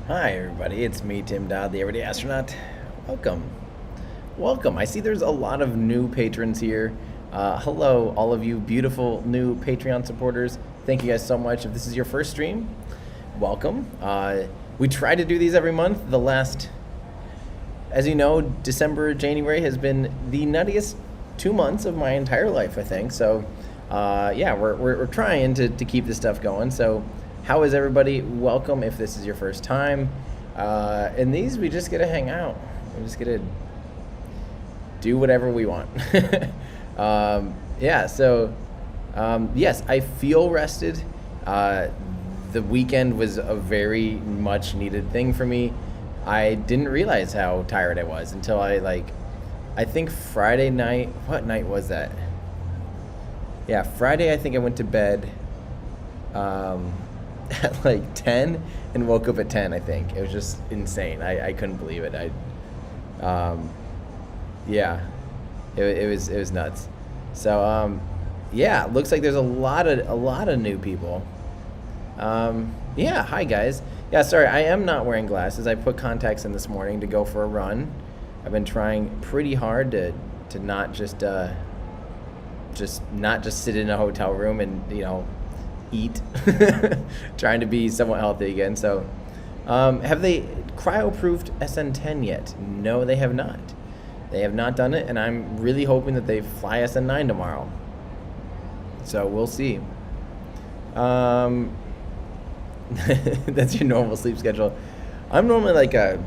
Hi everybody, it's me, Tim Dodd, the Everyday Astronaut. Welcome. I see there's a lot of new patrons here. Hello, all of you beautiful new Patreon supporters. Thank you guys so much. If this is your first stream, welcome. We try to do these every month. The last, as you know, December, January has been the nuttiest 2 months of my entire life, I think. So yeah, we're trying to keep this stuff going. So how is everybody? Welcome if this is your first time. In these, we just get to hang out. We just get to do whatever we want. Yeah, so yes, I feel rested. The weekend was a very much needed thing for me. I didn't realize how tired I was until I think Friday night, what night was that? Yeah, Friday I think I went to bed at like 10 and woke up at 10, I think. It was just insane. I couldn't believe it. Yeah, it was nuts. So yeah, looks like there's a lot of new people. Yeah, hi guys. Yeah, sorry, I am not wearing glasses. I put contacts in this morning to go for a run. I've been trying pretty hard to not just sit in a hotel room and, you know, eat. Trying to be somewhat healthy again. So have they cryo-proofed SN10 yet? No, they have not. They have not done it, and I'm really hoping that they fly SN9 tomorrow. So we'll see. That's your normal sleep schedule. I'm normally like a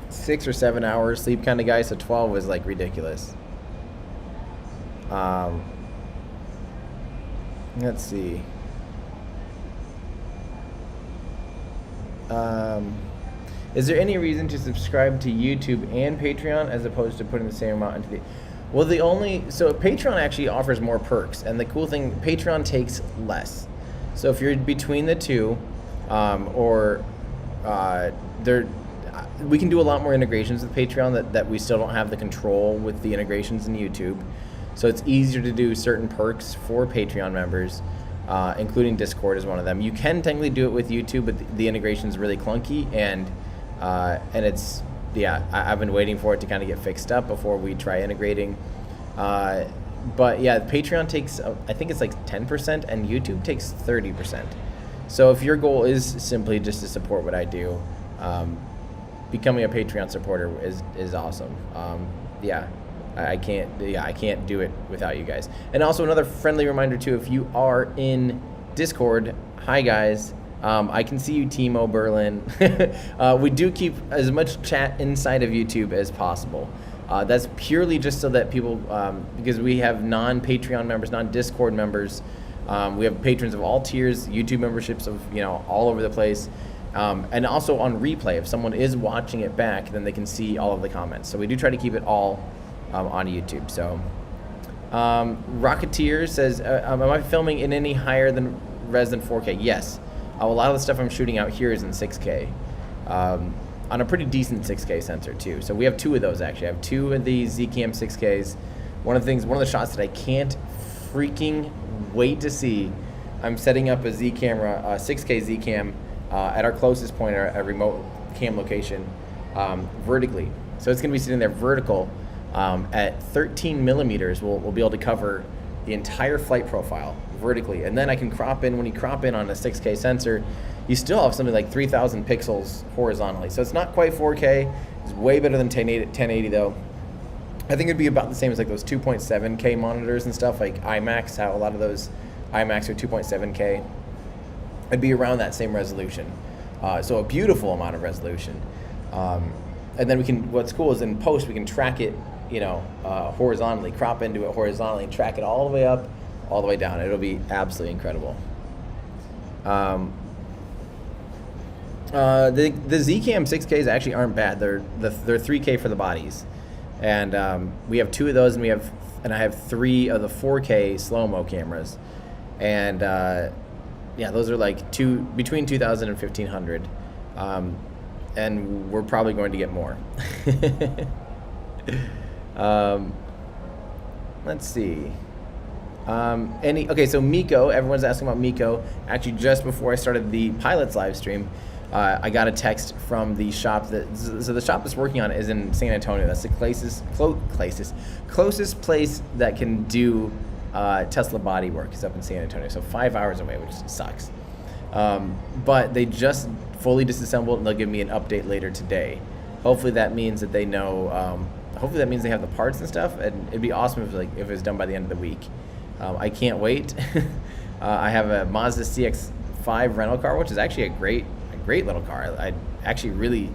6 or 7 hours sleep kind of guy, so 12 was like ridiculous. Let's see. Is there any reason to subscribe to YouTube and Patreon as opposed to putting the same amount into the... Well, so Patreon actually offers more perks, and the cool thing, Patreon takes less. So if you're between the two, we can do a lot more integrations with Patreon that we still don't have the control with the integrations in YouTube. So it's easier to do certain perks for Patreon members, including Discord is one of them. You can technically do it with YouTube, but the integration is really clunky, and it's, yeah, I've been waiting for it to kind of get fixed up before we try integrating. But yeah, Patreon takes, I think it's like 10%, and YouTube takes 30%. So if your goal is simply just to support what I do, becoming a Patreon supporter is awesome. I can't do it without you guys. And also another friendly reminder too, if you are in Discord, hi guys. I can see you, Timo Berlin. We do keep as much chat inside of YouTube as possible. That's purely just so that people, because we have non-Patreon members, non-Discord members. We have patrons of all tiers, YouTube memberships of all over the place, and also on replay. If someone is watching it back, then they can see all of the comments. So we do try to keep it all on YouTube. So Rocketeer says, am I filming in any higher than res than 4K? Yes. A lot of the stuff I'm shooting out here is in 6K, on a pretty decent 6K sensor too. So we have two of those actually. I have two of the Zcam 6Ks. One of the shots that I can't freaking wait to see, I'm setting up a Z camera, 6K Z cam, at our closest point, our remote cam location, vertically. So it's gonna be sitting there vertical, at 13 millimeters. We'll be able to cover the entire flight profile vertically, and then I can crop in. When you crop in on a 6K sensor, you still have something like 3,000 pixels horizontally. So it's not quite 4K. It's way better than 1080 though. I think it'd be about the same as like those 2.7K monitors and stuff, like IMAX, how a lot of those IMAX are 2.7K. It'd be around that same resolution. So a beautiful amount of resolution. And then what's cool is in post, we can track it, horizontally, crop into it horizontally, and track it all the way up, all the way down. It'll be absolutely incredible. The Zcam 6Ks actually aren't bad. They're 3K for the bodies, and we have two of those, and I have three of the 4K slow-mo cameras, and those are like between 2,000 and 1,500, and we're probably going to get more. Let's see. So Miko, everyone's asking about Miko. Actually, just before I started the pilots live stream, I got a text from the shop so the shop that's working on it is in San Antonio. That's the closest place that can do Tesla body work is up in San Antonio. So 5 hours away, which sucks. But they just fully disassembled, and they'll give me an update later today. Hopefully that means that they know. Hopefully that means they have the parts and stuff, and it'd be awesome if it was done by the end of the week. I can't wait. I have a Mazda CX-5 rental car, which is actually a great little car. I actually really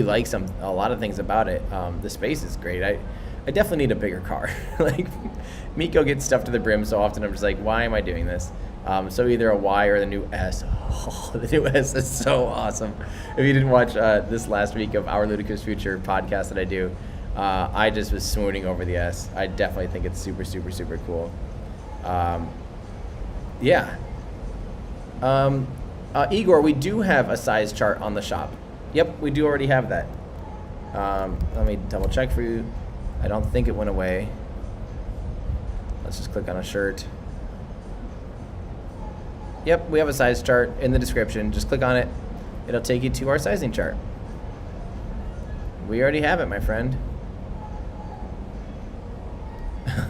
like a lot of things about it. The space is great. I definitely need a bigger car. Like, Miko gets stuff to the brim so often, I'm just like, why am I doing this? So either a Y or the new S. Oh, the new S is so awesome. If you didn't watch this last week of Our Ludicrous Future podcast that I do, I just was swooning over the S. I definitely think it's super, super, super cool. Igor, we do have a size chart on the shop. Yep, we do already have that. Let me double check for you. I don't think it went away. Let's just click on a shirt. Yep, we have a size chart in the description. Just click on it. It'll take you to our sizing chart. We already have it, my friend.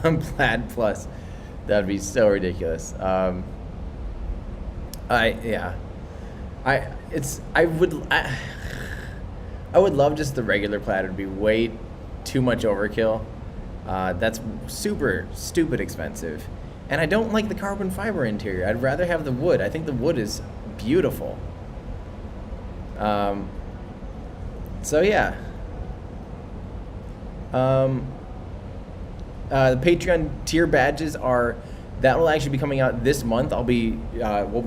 Plaid Plus. That'd be so ridiculous. I would love just the regular plaid. It'd be way too much overkill. That's super stupid expensive. And I don't like the carbon fiber interior. I'd rather have the wood. I think the wood is beautiful. So yeah. The Patreon tier badges that will actually be coming out this month. We'll be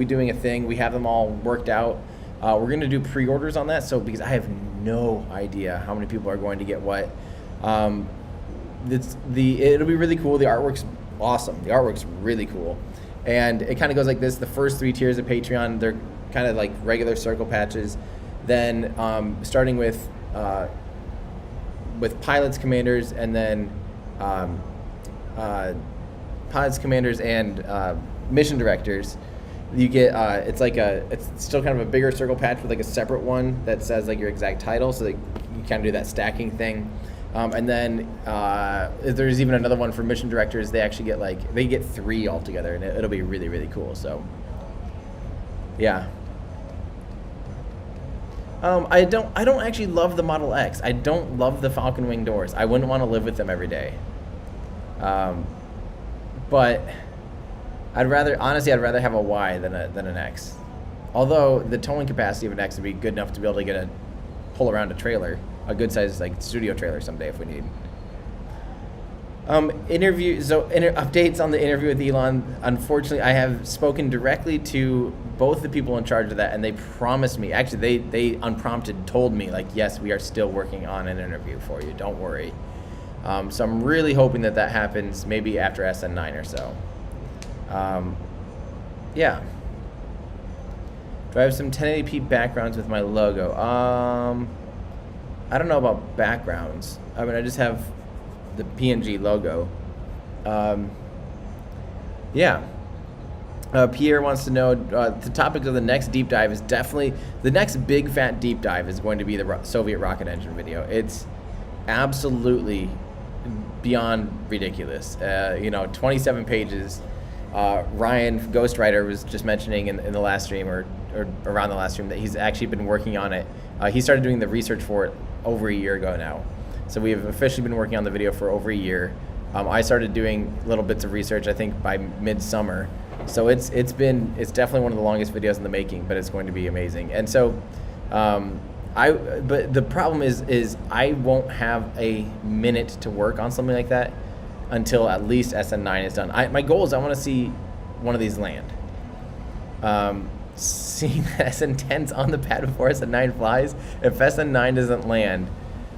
doing a thing. We have them all worked out. We're gonna do pre-orders on that. So because I have no idea how many people are going to get what. It'll be really cool. The artwork's awesome. The artwork's really cool. And it kind of goes like this. The first 3 tiers of Patreon, they're kind of like regular circle patches. Then starting with pilots, commanders, and then pilots, commanders, and mission directors, you get it's still kind of a bigger circle patch with like a separate one that says like your exact title, so that you kind of do that stacking thing. And then there's even another one for mission directors. They actually get 3 altogether, and it'll be really, really cool. So yeah. I don't actually love the Model X. I don't love the Falcon Wing doors. I wouldn't want to live with them every day. But I'd rather have a Y than an X. Although the towing capacity of an X would be good enough to be able to pull around a trailer, a good size like studio trailer someday if we need. Updates on the interview with Elon. Unfortunately, I have spoken directly to both the people in charge of that, and they promised me. Actually, they unprompted told me like, yes, we are still working on an interview for you. Don't worry. So I'm really hoping that happens maybe after SN9 or so. Yeah. Do I have some 1080p backgrounds with my logo? I don't know about backgrounds. I mean, I just have the PNG logo. Yeah. Pierre wants to know, the topic of the next deep dive is definitely, the next big fat deep dive is going to be the Soviet rocket engine video. It's absolutely beyond ridiculous. 27 pages. Ryan Ghostwriter was just mentioning in the last stream or around the last stream that he's actually been working on it. He started doing the research for it over a year ago now. So we have officially been working on the video for over a year. I started doing little bits of research, I think, by midsummer. So it's definitely one of the longest videos in the making, but it's going to be amazing. And so, but the problem is I won't have a minute to work on something like that until at least SN9 is done. My goal is I want to see one of these land. Seeing SN10's on the pad before SN9 flies, if SN9 doesn't land,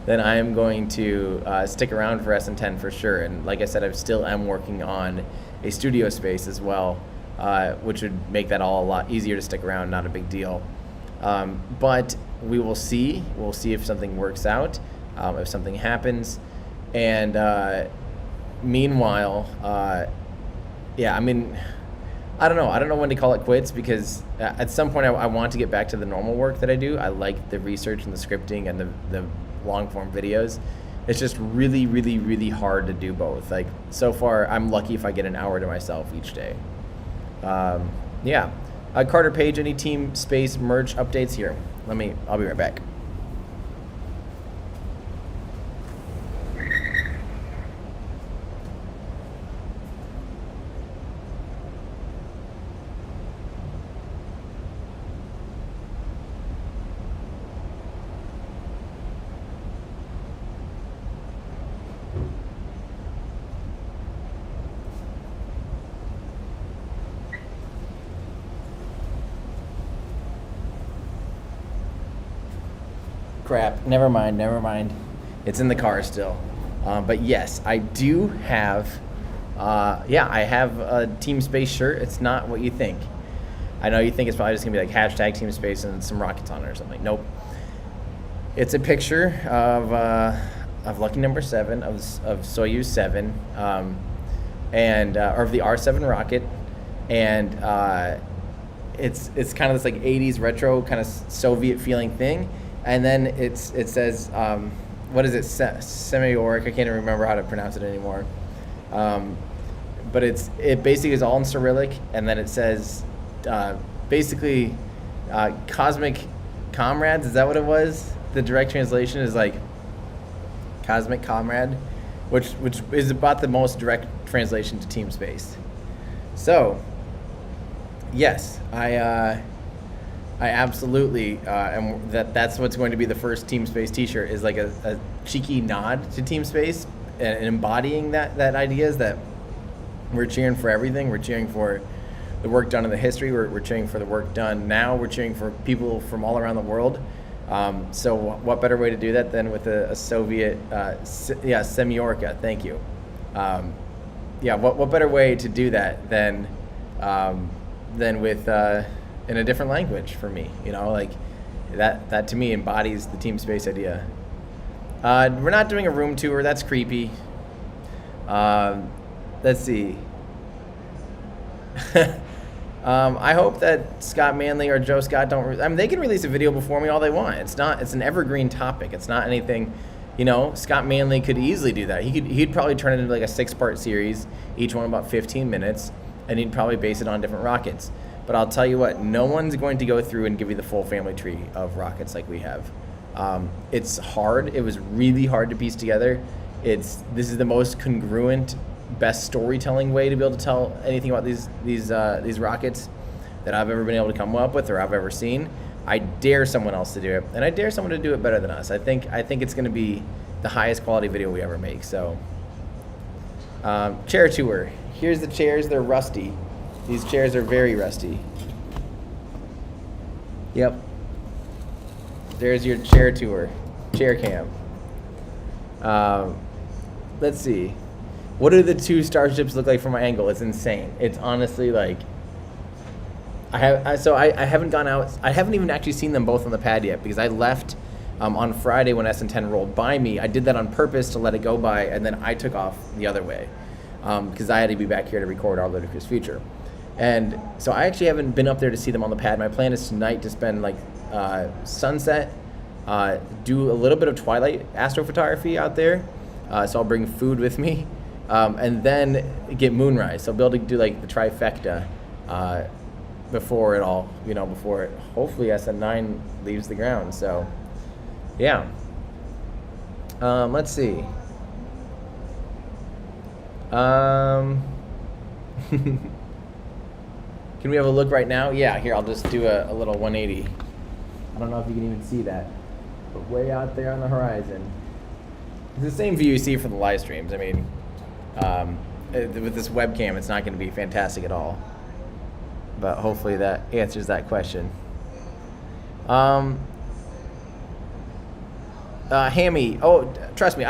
then I am going to stick around for SN10 for sure. And like I said, I still am working on a studio space as well, which would make that all a lot easier to stick around, not a big deal. But we will see. We'll see if something works out, if something happens. And meanwhile, yeah, I mean, I don't know. I don't know when to call it quits, because at some point I want to get back to the normal work that I do. I like the research and the scripting and the long form videos. It's just really, really, really hard to do both. Like, so far, I'm lucky if I get an hour to myself each day. Yeah. Carter Page, any Team Space merch updates here? I'll be right back. Crap, never mind. It's in the car still. But yes, I do have, I have a Team Space shirt. It's not what you think. I know you think it's probably just gonna be like hashtag Team Space and some rockets on it or something. Nope. It's a picture of Lucky Number 7, of Soyuz 7, and or of the R7 rocket, and it's kind of this like 80s retro kind of Soviet feeling thing. And then it says, what is it, Semyorik? I can't even remember how to pronounce it anymore. But it basically is all in Cyrillic, and then it says, basically, Cosmic Comrades. Is that what it was? The direct translation is like Cosmic Comrade, which is about the most direct translation to Team Space. So, yes, I absolutely am. That's what's going to be the first Team Space T-shirt, is like a cheeky nod to Team Space and embodying that idea is that we're cheering for everything. We're cheering for the work done in the history. We're cheering for the work done now. We're cheering for people from all around the world. So what better way to do that than with a Soviet, Semyorka, thank you. What better way to do that than with in a different language for me, like that to me embodies the team space idea. We're not doing a room tour, that's creepy. Let's see. I hope that Scott Manley or Joe Scott they can release a video before me all they want. It's an evergreen topic. It's not anything, Scott Manley could easily do that. He'd probably turn it into like a 6-part series, each one about 15 minutes, and he'd probably base it on different rockets. But I'll tell you what, no one's going to go through and give you the full family tree of rockets like we have. It's hard. It was really hard to piece together. This is the most congruent, best storytelling way to be able to tell anything about these rockets that I've ever been able to come up with or I've ever seen. I dare someone else to do it, and I dare someone to do it better than us. I think it's going to be the highest quality video we ever make. So, chair tour. Here's the chairs. They're rusty. These chairs are very rusty. Yep. There's your chair tour, chair cam. Let's see. What do the two starships look like from my angle? It's insane. It's honestly like, I haven't gone out. I haven't even actually seen them both on the pad yet because I left on Friday when SN10 rolled by me. I did that on purpose to let it go by, and then I took off the other way because I had to be back here to record our Ludicrous Future. And so I actually haven't been up there to see them on the pad. My plan is tonight to spend like sunset, do a little bit of twilight astrophotography out there. So I'll bring food with me, and then get moonrise. So I'll be able to do like the trifecta before it all, before hopefully SN9 leaves the ground. So yeah. Let's see. Can we have a look right now? Yeah, here, I'll just do a little 180. I don't know if you can even see that, but way out there on the horizon. It's the same view you see from the live streams. I mean, with this webcam, it's not going to be fantastic at all. But hopefully that answers that question. Hammy, oh, trust me,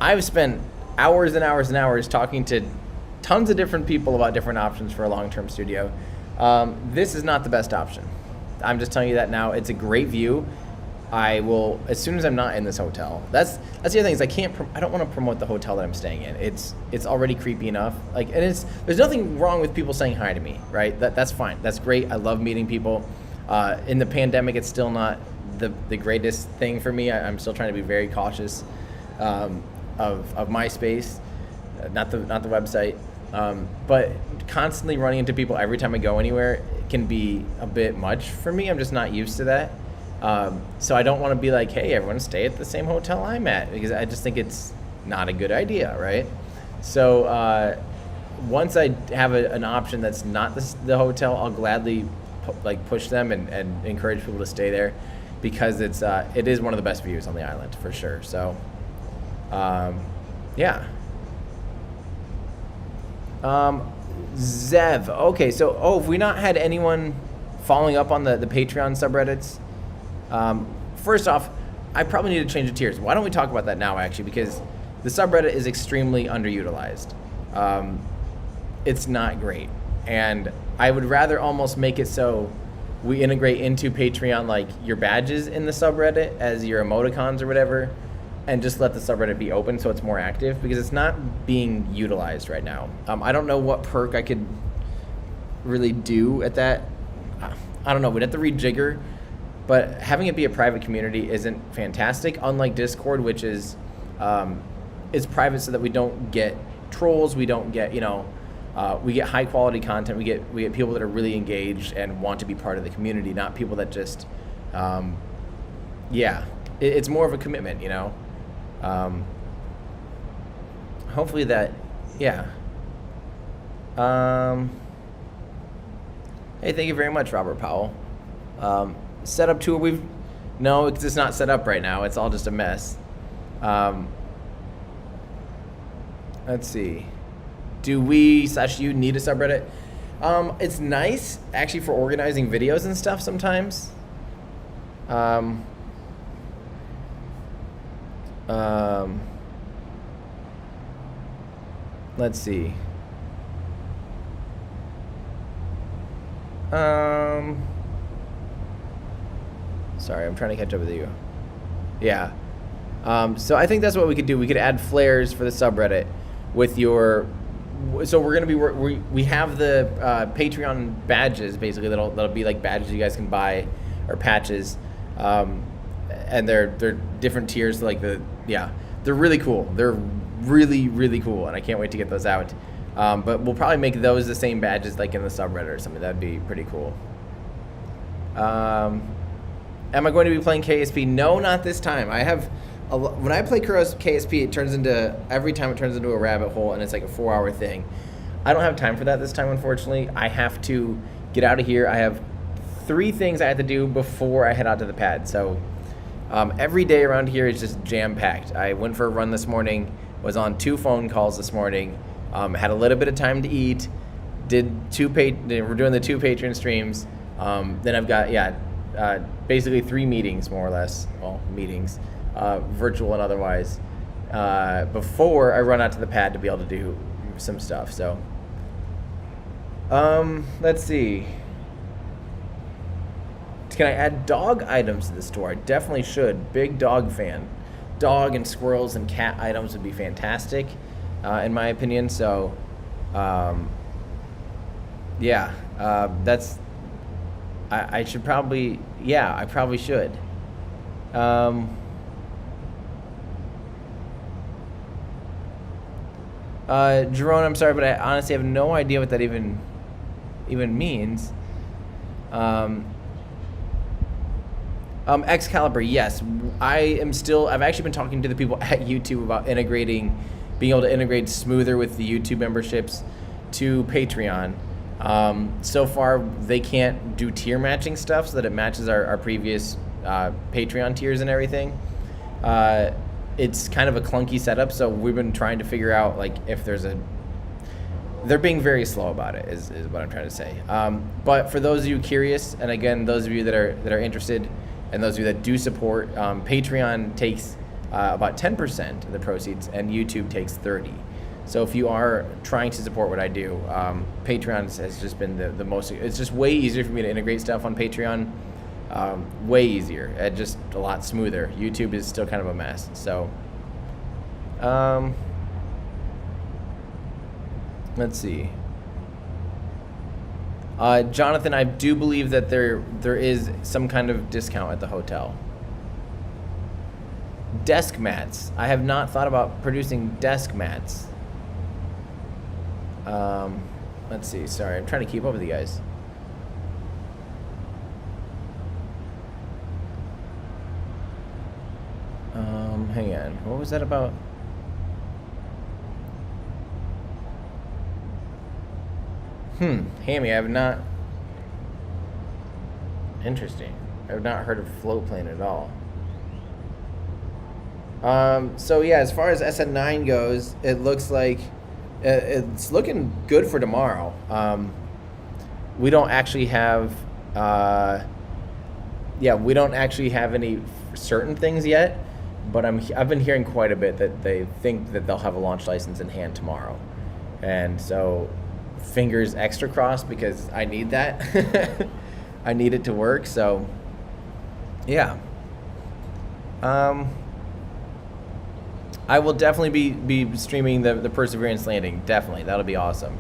I've spent hours and hours and hours talking to tons of different people about different options for a long-term studio. This is not the best option. I'm just telling you that now. It's a great view. I will, as soon as I'm not in this hotel. That's the other thing is I don't want to promote the hotel that I'm staying in. It's already creepy enough. There's nothing wrong with people saying hi to me, right? That's fine. That's great. I love meeting people. In the pandemic, it's still not the greatest thing for me. I'm still trying to be very cautious of my space, not the website. But constantly running into people every time I go anywhere can be a bit much for me. I'm just not used to that. So I don't want to be like, hey, everyone stay at the same hotel I'm at, because I just think it's not a good idea, right? So once I have an option that's not the hotel, I'll gladly push them and encourage people to stay there, because it is one of the best views on the island for sure. So yeah. Zev, okay, so have we not had anyone following up on the Patreon subreddits? First off, I probably need to change the tiers. Why don't we talk about that now, actually, because the subreddit is extremely underutilized. It's not great, and I would rather almost make it so we integrate into Patreon like your badges in the subreddit as your emoticons or whatever, and just let the subreddit be open so it's more active, because it's not being utilized right now. I don't know what perk I could really do at that. I don't know, we'd have to rejigger, but having it be a private community isn't fantastic, unlike Discord, which is private so that we don't get trolls, we don't get, we get high quality content, we get people that are really engaged and want to be part of the community, not people that just, it's more of a commitment, hopefully that, yeah. Hey, thank you very much, Robert Powell. Setup tour, no, it's not set up right now. It's all just a mess. Let's see. Do we/you need a subreddit? It's nice, actually, for organizing videos and stuff sometimes. Um, let's see. Sorry, I'm trying to catch up with you. Yeah. So I think that's what we could do. We could add flares for the subreddit with your. So we're gonna be we have the Patreon badges basically that'll be like badges you guys can buy or patches, and they're different tiers. Like they're really cool. They're really cool, and I can't wait to get those out. But we'll probably make those the same badges like in the subreddit or something. That'd be pretty cool. Am I going to be playing KSP? No, not this time. I have. When I play KSP, every time it turns into a rabbit hole, and it's like a 4-hour thing. I don't have time for that this time, unfortunately. I have to get out of here. I have 3 things I have to do before I head out to the pad. So every day around here is just jam-packed. I went for a run this morning, was on 2 phone calls this morning, had a little bit of time to eat, we're doing the 2 Patreon streams. Then I've got, basically 3 meetings, more or less. Well, meetings. Virtual and otherwise, before I run out to the pad to be able to do some stuff. So, let's see. Can I add dog items to the store? I definitely should. Big dog fan. Dog and squirrels and cat items would be fantastic, in my opinion. So, that's. I should probably. Yeah, I probably should. Jerome, I'm sorry, but I honestly have no idea what that even means. Excalibur, yes. I've actually been talking to the people at YouTube about being able to integrate smoother with the YouTube memberships to Patreon. So far, they can't do tier matching stuff so that it matches our previous Patreon tiers and everything. It's kind of a clunky setup, so we've been trying to figure out like if they're being very slow about it is what I'm trying to say. But for those of you curious, and again, those of you that are interested, and those of you that do support, Patreon takes about 10% of the proceeds, and YouTube takes 30%. So if you are trying to support what I do, Patreon has just been the most. It's just way easier for me to integrate stuff on Patreon. Way easier and just a lot smoother. YouTube is still kind of a mess. So, let's see. Jonathan, I do believe that there is some kind of discount at the hotel. Desk mats. I have not thought about producing desk mats. Let's see. Sorry, I'm trying to keep up with you guys. Hang on. What was that about? Hammy, I have not. Interesting. I have not heard of float plane at all. So yeah, as far as SN9 goes, it looks like it's looking good for tomorrow. We don't actually have. We don't actually have any certain things yet. But I've been hearing quite a bit that they think that they'll have a launch license in hand tomorrow. And so fingers extra crossed because I need that. I need it to work. So, yeah. I will definitely be streaming the Perseverance landing. Definitely. That'll be awesome.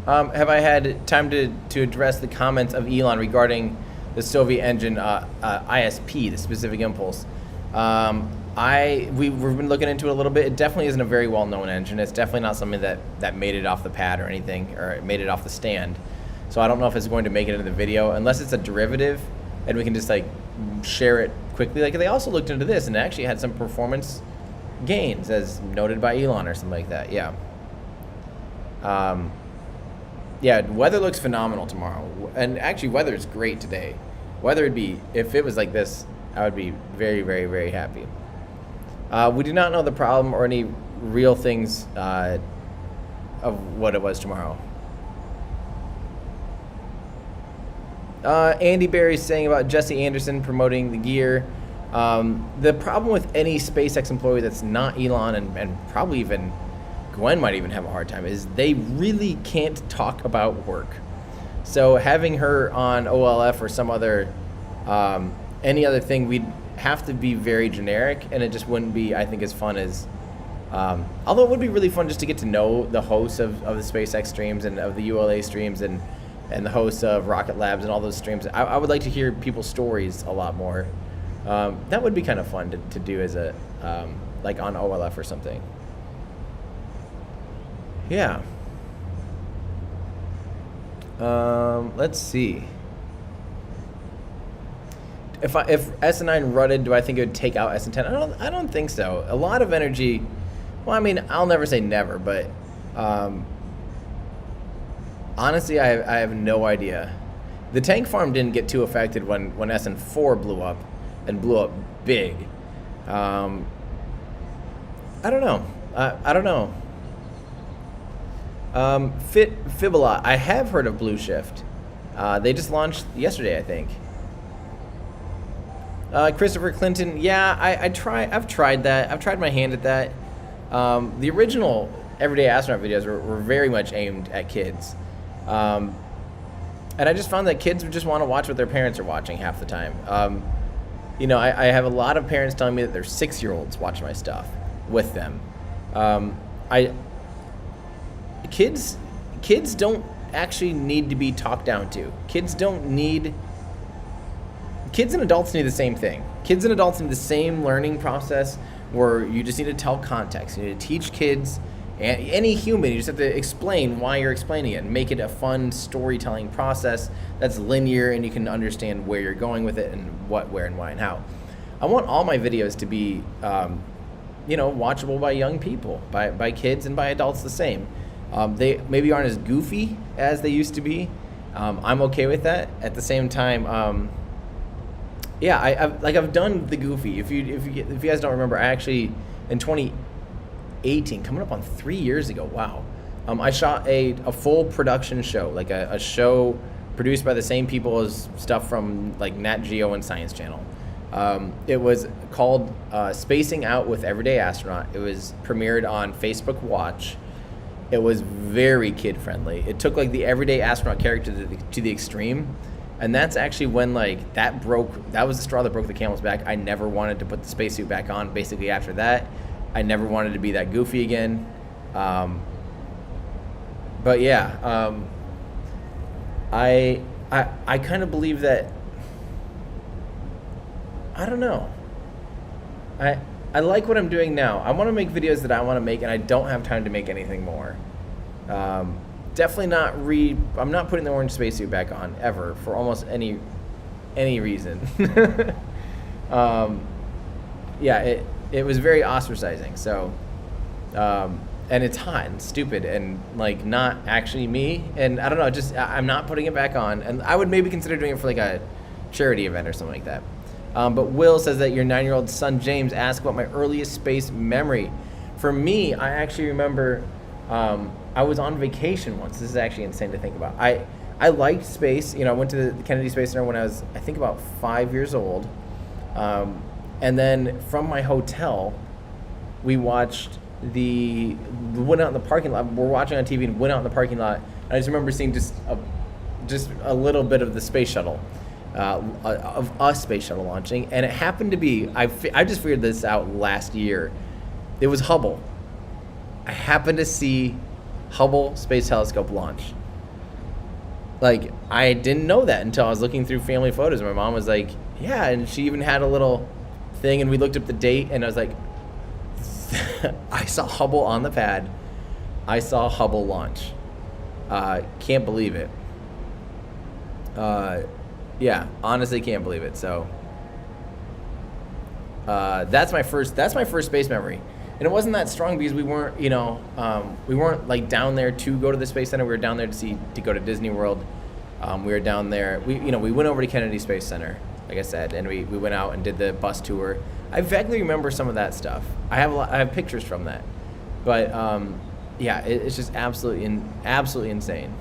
Have I had time to address the comments of Elon regarding the Soviet engine ISP, the specific impulse? We've been looking into it a little bit. It definitely isn't a very well-known engine. It's definitely not something that made it off the pad or anything, or it made it off the stand. So I don't know if it's going to make it into the video, unless it's a derivative, and we can just like share it quickly. Like they also looked into this, and it actually had some performance gains, as noted by Elon or something like that. Yeah. Yeah, weather looks phenomenal tomorrow, and actually weather is great today. Weather would be, if it was like this, I would be very, very, very happy. We do not know the problem or any real things of what it was tomorrow. Andy Berry's saying about Jesse Anderson promoting the gear. The problem with any SpaceX employee that's not Elon, and probably even Gwen might even have a hard time, is they really can't talk about work. So having her on OLF or some other, any other thing, we'd have to be very generic, and it just wouldn't be, I think, as fun as, although it would be really fun just to get to know the hosts of the SpaceX streams and of the ULA streams and the hosts of Rocket Labs and all those streams. I would like to hear people's stories a lot more. That would be kind of fun to do as a, like on OLF or something. Yeah. Let's see. If SN9 rutted, do I think it would take out SN10? I don't think so. A lot of energy. Well, I mean, I'll never say never, but honestly, I have no idea. The tank farm didn't get too affected when SN4 blew up, and blew up big. I don't know. I don't know. Fibula, I have heard of Blue Shift. They just launched yesterday, I think. Christopher Clinton, yeah, I've tried that. I've tried my hand at that. The original Everyday Astronaut videos were very much aimed at kids. And I just found that kids just want to watch what their parents are watching half the time. You know, I have a lot of parents telling me that their 6-year-olds watch my stuff with them. Kids don't actually need to be talked down to. Kids and adults need the same thing. Kids and adults need the same learning process where you just need to tell context. You need to teach kids, and any human, you just have to explain why you're explaining it and make it a fun storytelling process that's linear and you can understand where you're going with it and what, where, and why, and how. I want all my videos to be, you know, watchable by young people, by kids and by adults the same. They maybe aren't as goofy as they used to be. I'm okay with that. At the same time, yeah, I've done the goofy. If you guys don't remember, I actually in 2018, coming up on 3 years ago, wow, I shot a full production show, like a show produced by the same people as stuff from like Nat Geo and Science Channel. It was called Spacing Out with Everyday Astronaut. It was premiered on Facebook Watch. It was very kid friendly. It took like the Everyday Astronaut character to the extreme. And that's actually when like that was the straw that broke the camel's back. I never wanted to put the spacesuit back on. Basically after that, I never wanted to be that goofy again. But yeah, I kind of believe that, I don't know. I like what I'm doing now. I want to make videos that I want to make, and I don't have time to make anything more. Definitely not I'm not putting the orange spacesuit back on ever for almost any reason. Yeah, it was very ostracizing. So, and it's hot and stupid and like not actually me. And I don't know, just I'm not putting it back on. And I would maybe consider doing it for like a charity event or something like that. But Will says that your 9-year-old son James asked about my earliest space memory. For me, I actually remember I was on vacation once. This is actually insane to think about. I liked space. You know, I went to the Kennedy Space Center when I was, I think, about 5 years old. And then from my hotel, we watched went out in the parking lot. We're watching on TV and went out in the parking lot. And I just remember seeing just a little bit of the space shuttle. Of a space shuttle launching, and it happened to be, I just figured this out last year. It was Hubble. I happened to see Hubble Space Telescope launch. Like, I didn't know that until I was looking through family photos. My mom was like, yeah, and she even had a little thing, and we looked up the date, and I was like, I saw Hubble on the pad. I saw Hubble launch. Can't believe it. Yeah, honestly can't believe it. So that's my first space memory. And it wasn't that strong because we weren't, you know, we weren't like down there to go to the Space Center. We were down there to go to Disney World. We were down there. We went over to Kennedy Space Center, like I said, and we went out and did the bus tour. I vaguely remember some of that stuff. I have pictures from that. But yeah, it's just absolutely insane.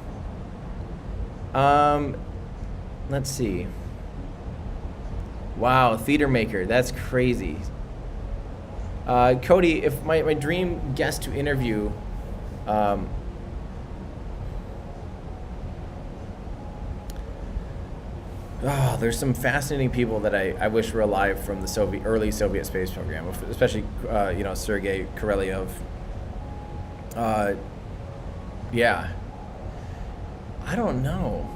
let's see. Wow, theater maker, that's crazy. Cody, if my dream guest to interview, there's some fascinating people that I wish were alive from the early Soviet space program, especially Sergei Korolev. Yeah, I don't know.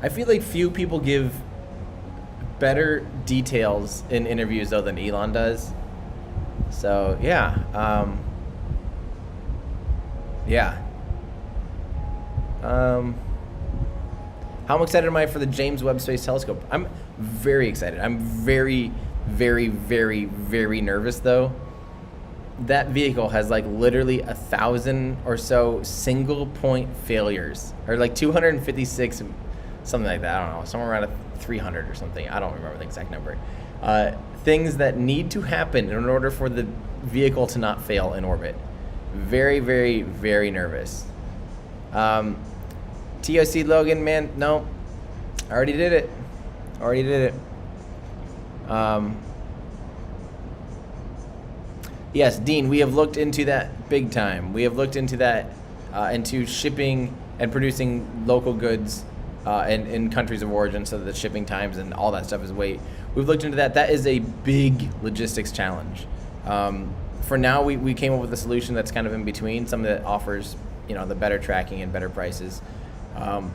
I feel like few people give better details in interviews though than Elon does. So yeah, how excited am I for the James Webb Space Telescope? I'm very excited. I'm very, very, very, very nervous though. That vehicle has like literally 1,000 or so single point failures, or like 256, something like that. I don't know, somewhere around 300 or something. I don't remember the exact number. Things that need to happen in order for the vehicle to not fail in orbit. Very, very, very nervous. TOC Logan, man, no, I already did it. Yes, Dean, we have looked into that big time. We have looked into that, into shipping and producing local goods in countries of origin, so that the shipping times and all that stuff is weight. We've looked into that. That is a big logistics challenge. For now, we came up with a solution that's kind of in between, something that offers the better tracking and better prices.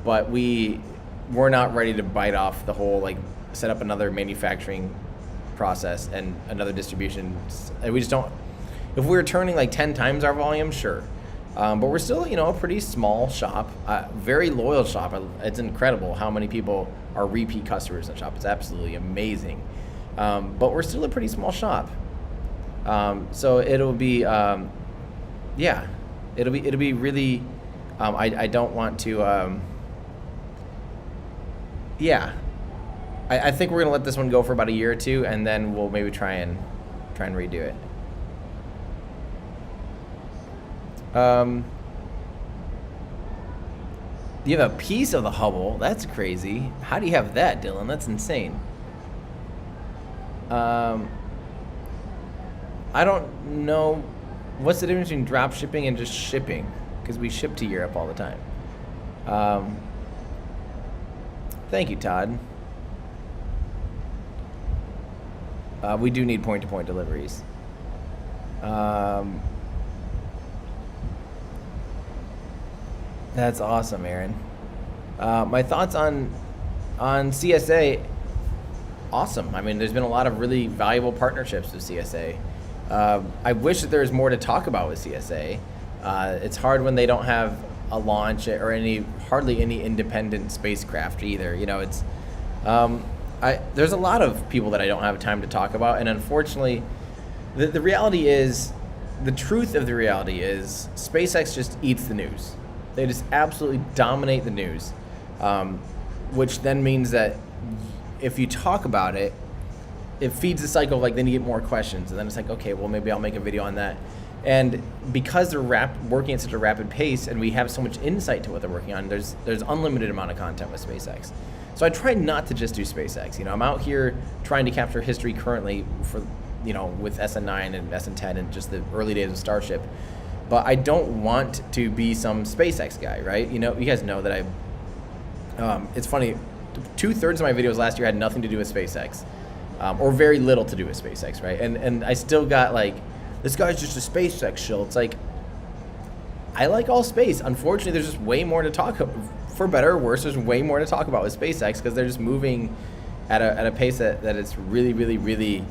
But we're not ready to bite off the whole, set up another manufacturing process and another distribution. We just don't. If we were turning 10 times our volume, sure. But we're still, a pretty small shop, very loyal shop. It's incredible how many people are repeat customers in the shop. It's absolutely amazing. But we're still a pretty small shop. So it'll be, it'll be really. I don't want to. I think we're gonna let this one go for about a year or two, and then we'll maybe try and redo it. You have a piece of the Hubble. That's crazy. How do you have that, Dylan? That's insane. I don't know. What's the difference between drop shipping and just shipping? Because we ship to Europe all the time. Thank you, Todd. We do need point-to-point deliveries. That's awesome, Aaron. My thoughts on CSA, awesome. I mean, there's been a lot of really valuable partnerships with CSA. I wish that there was more to talk about with CSA. It's hard when they don't have a launch or hardly any independent spacecraft either. There's a lot of people that I don't have time to talk about, and unfortunately, the reality is, the truth of the reality is, SpaceX just eats the news. They just absolutely dominate the news, which then means that if you talk about it, it feeds the cycle of then you get more questions, and then it's okay, well, maybe I'll make a video on that. And because they're working at such a rapid pace, and we have so much insight to what they're working on, there's unlimited amount of content with SpaceX. So I try not to just do SpaceX. I'm out here trying to capture history currently for, with SN9 and SN10 and just the early days of Starship. But I don't want to be some SpaceX guy, right? You guys know that it's funny, 2/3 of my videos last year had nothing to do with SpaceX, or very little to do with SpaceX, right? And I still got this guy's just a SpaceX shill. It's I like all space. Unfortunately, there's just way more to talk about. For better or worse, there's way more to talk about with SpaceX because they're just moving at a pace that it's really, really, really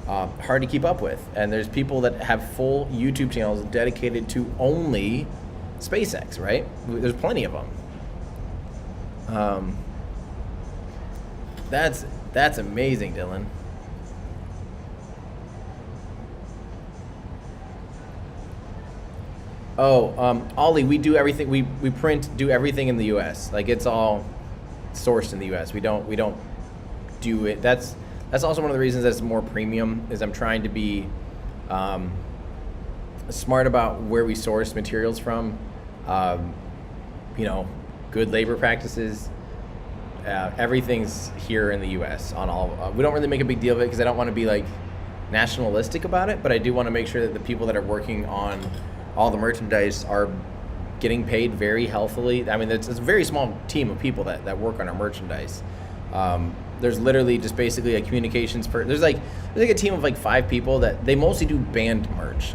hard to keep up with. And there's people that have full YouTube channels dedicated to only SpaceX, right? There's plenty of them. That's amazing, Dylan. Ollie, we do everything. We do everything in the U.S. It's all sourced in the U.S. We don't do it. That's also one of the reasons that it's more premium. Is I'm trying to be smart about where we source materials from. Because good labor practices. Everything's here in the U.S. on all. We don't really make a big deal of it because I don't want to be like nationalistic about it, but I do want to make sure that the people that are working on all the merchandise are getting paid very healthily. I mean, it's a very small team of people that work on our merchandise. There's literally just basically a communications there's like a team of like 5 people that they mostly do band merch.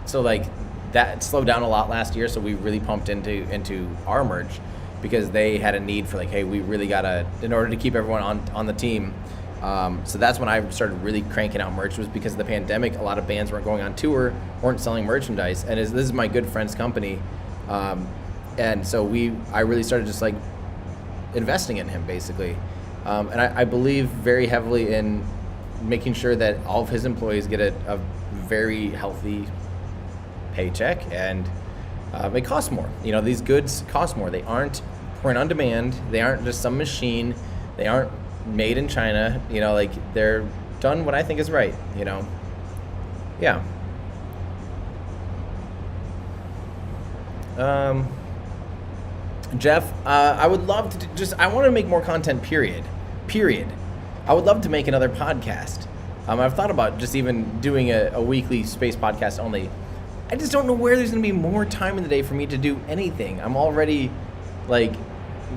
So like that slowed down a lot last year, so we really pumped into our merch because they had a need for like, hey, we really gotta, in order to keep everyone on the team. So that's when I started really cranking out merch, was because of the pandemic. A lot of bands weren't going on tour, weren't selling merchandise, and this is my good friend's company. And so I really started just like investing in him basically. And I believe very heavily in making sure that all of his employees get a very healthy paycheck, and it costs more. You know, these goods cost more. They aren't print on demand. They aren't just some machine. They aren't made in China. You know, like they're done what I think is right, you know. Yeah. Jeff, I would love to I want to make more content, period. I would love to make another podcast. I've thought about just even doing a weekly space podcast only. I just don't know where there's going to be more time in the day for me to do anything. I'm already like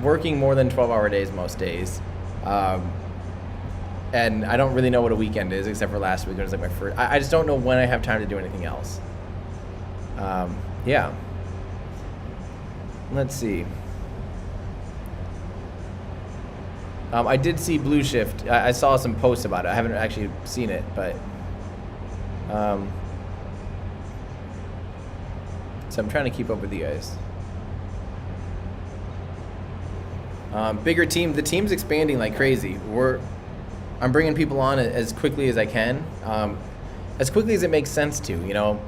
working more than 12-hour days most days. And I don't really know what a weekend is, except for last week when it was like my first. I just don't know when I have time to do anything else. Yeah. Let's see. I did see Blue Shift. I saw some posts about it. I haven't actually seen it, but so I'm trying to keep up with you guys. Bigger team. The team's expanding like crazy. I'm bringing people on as quickly as I can, as quickly as it makes sense to. You know,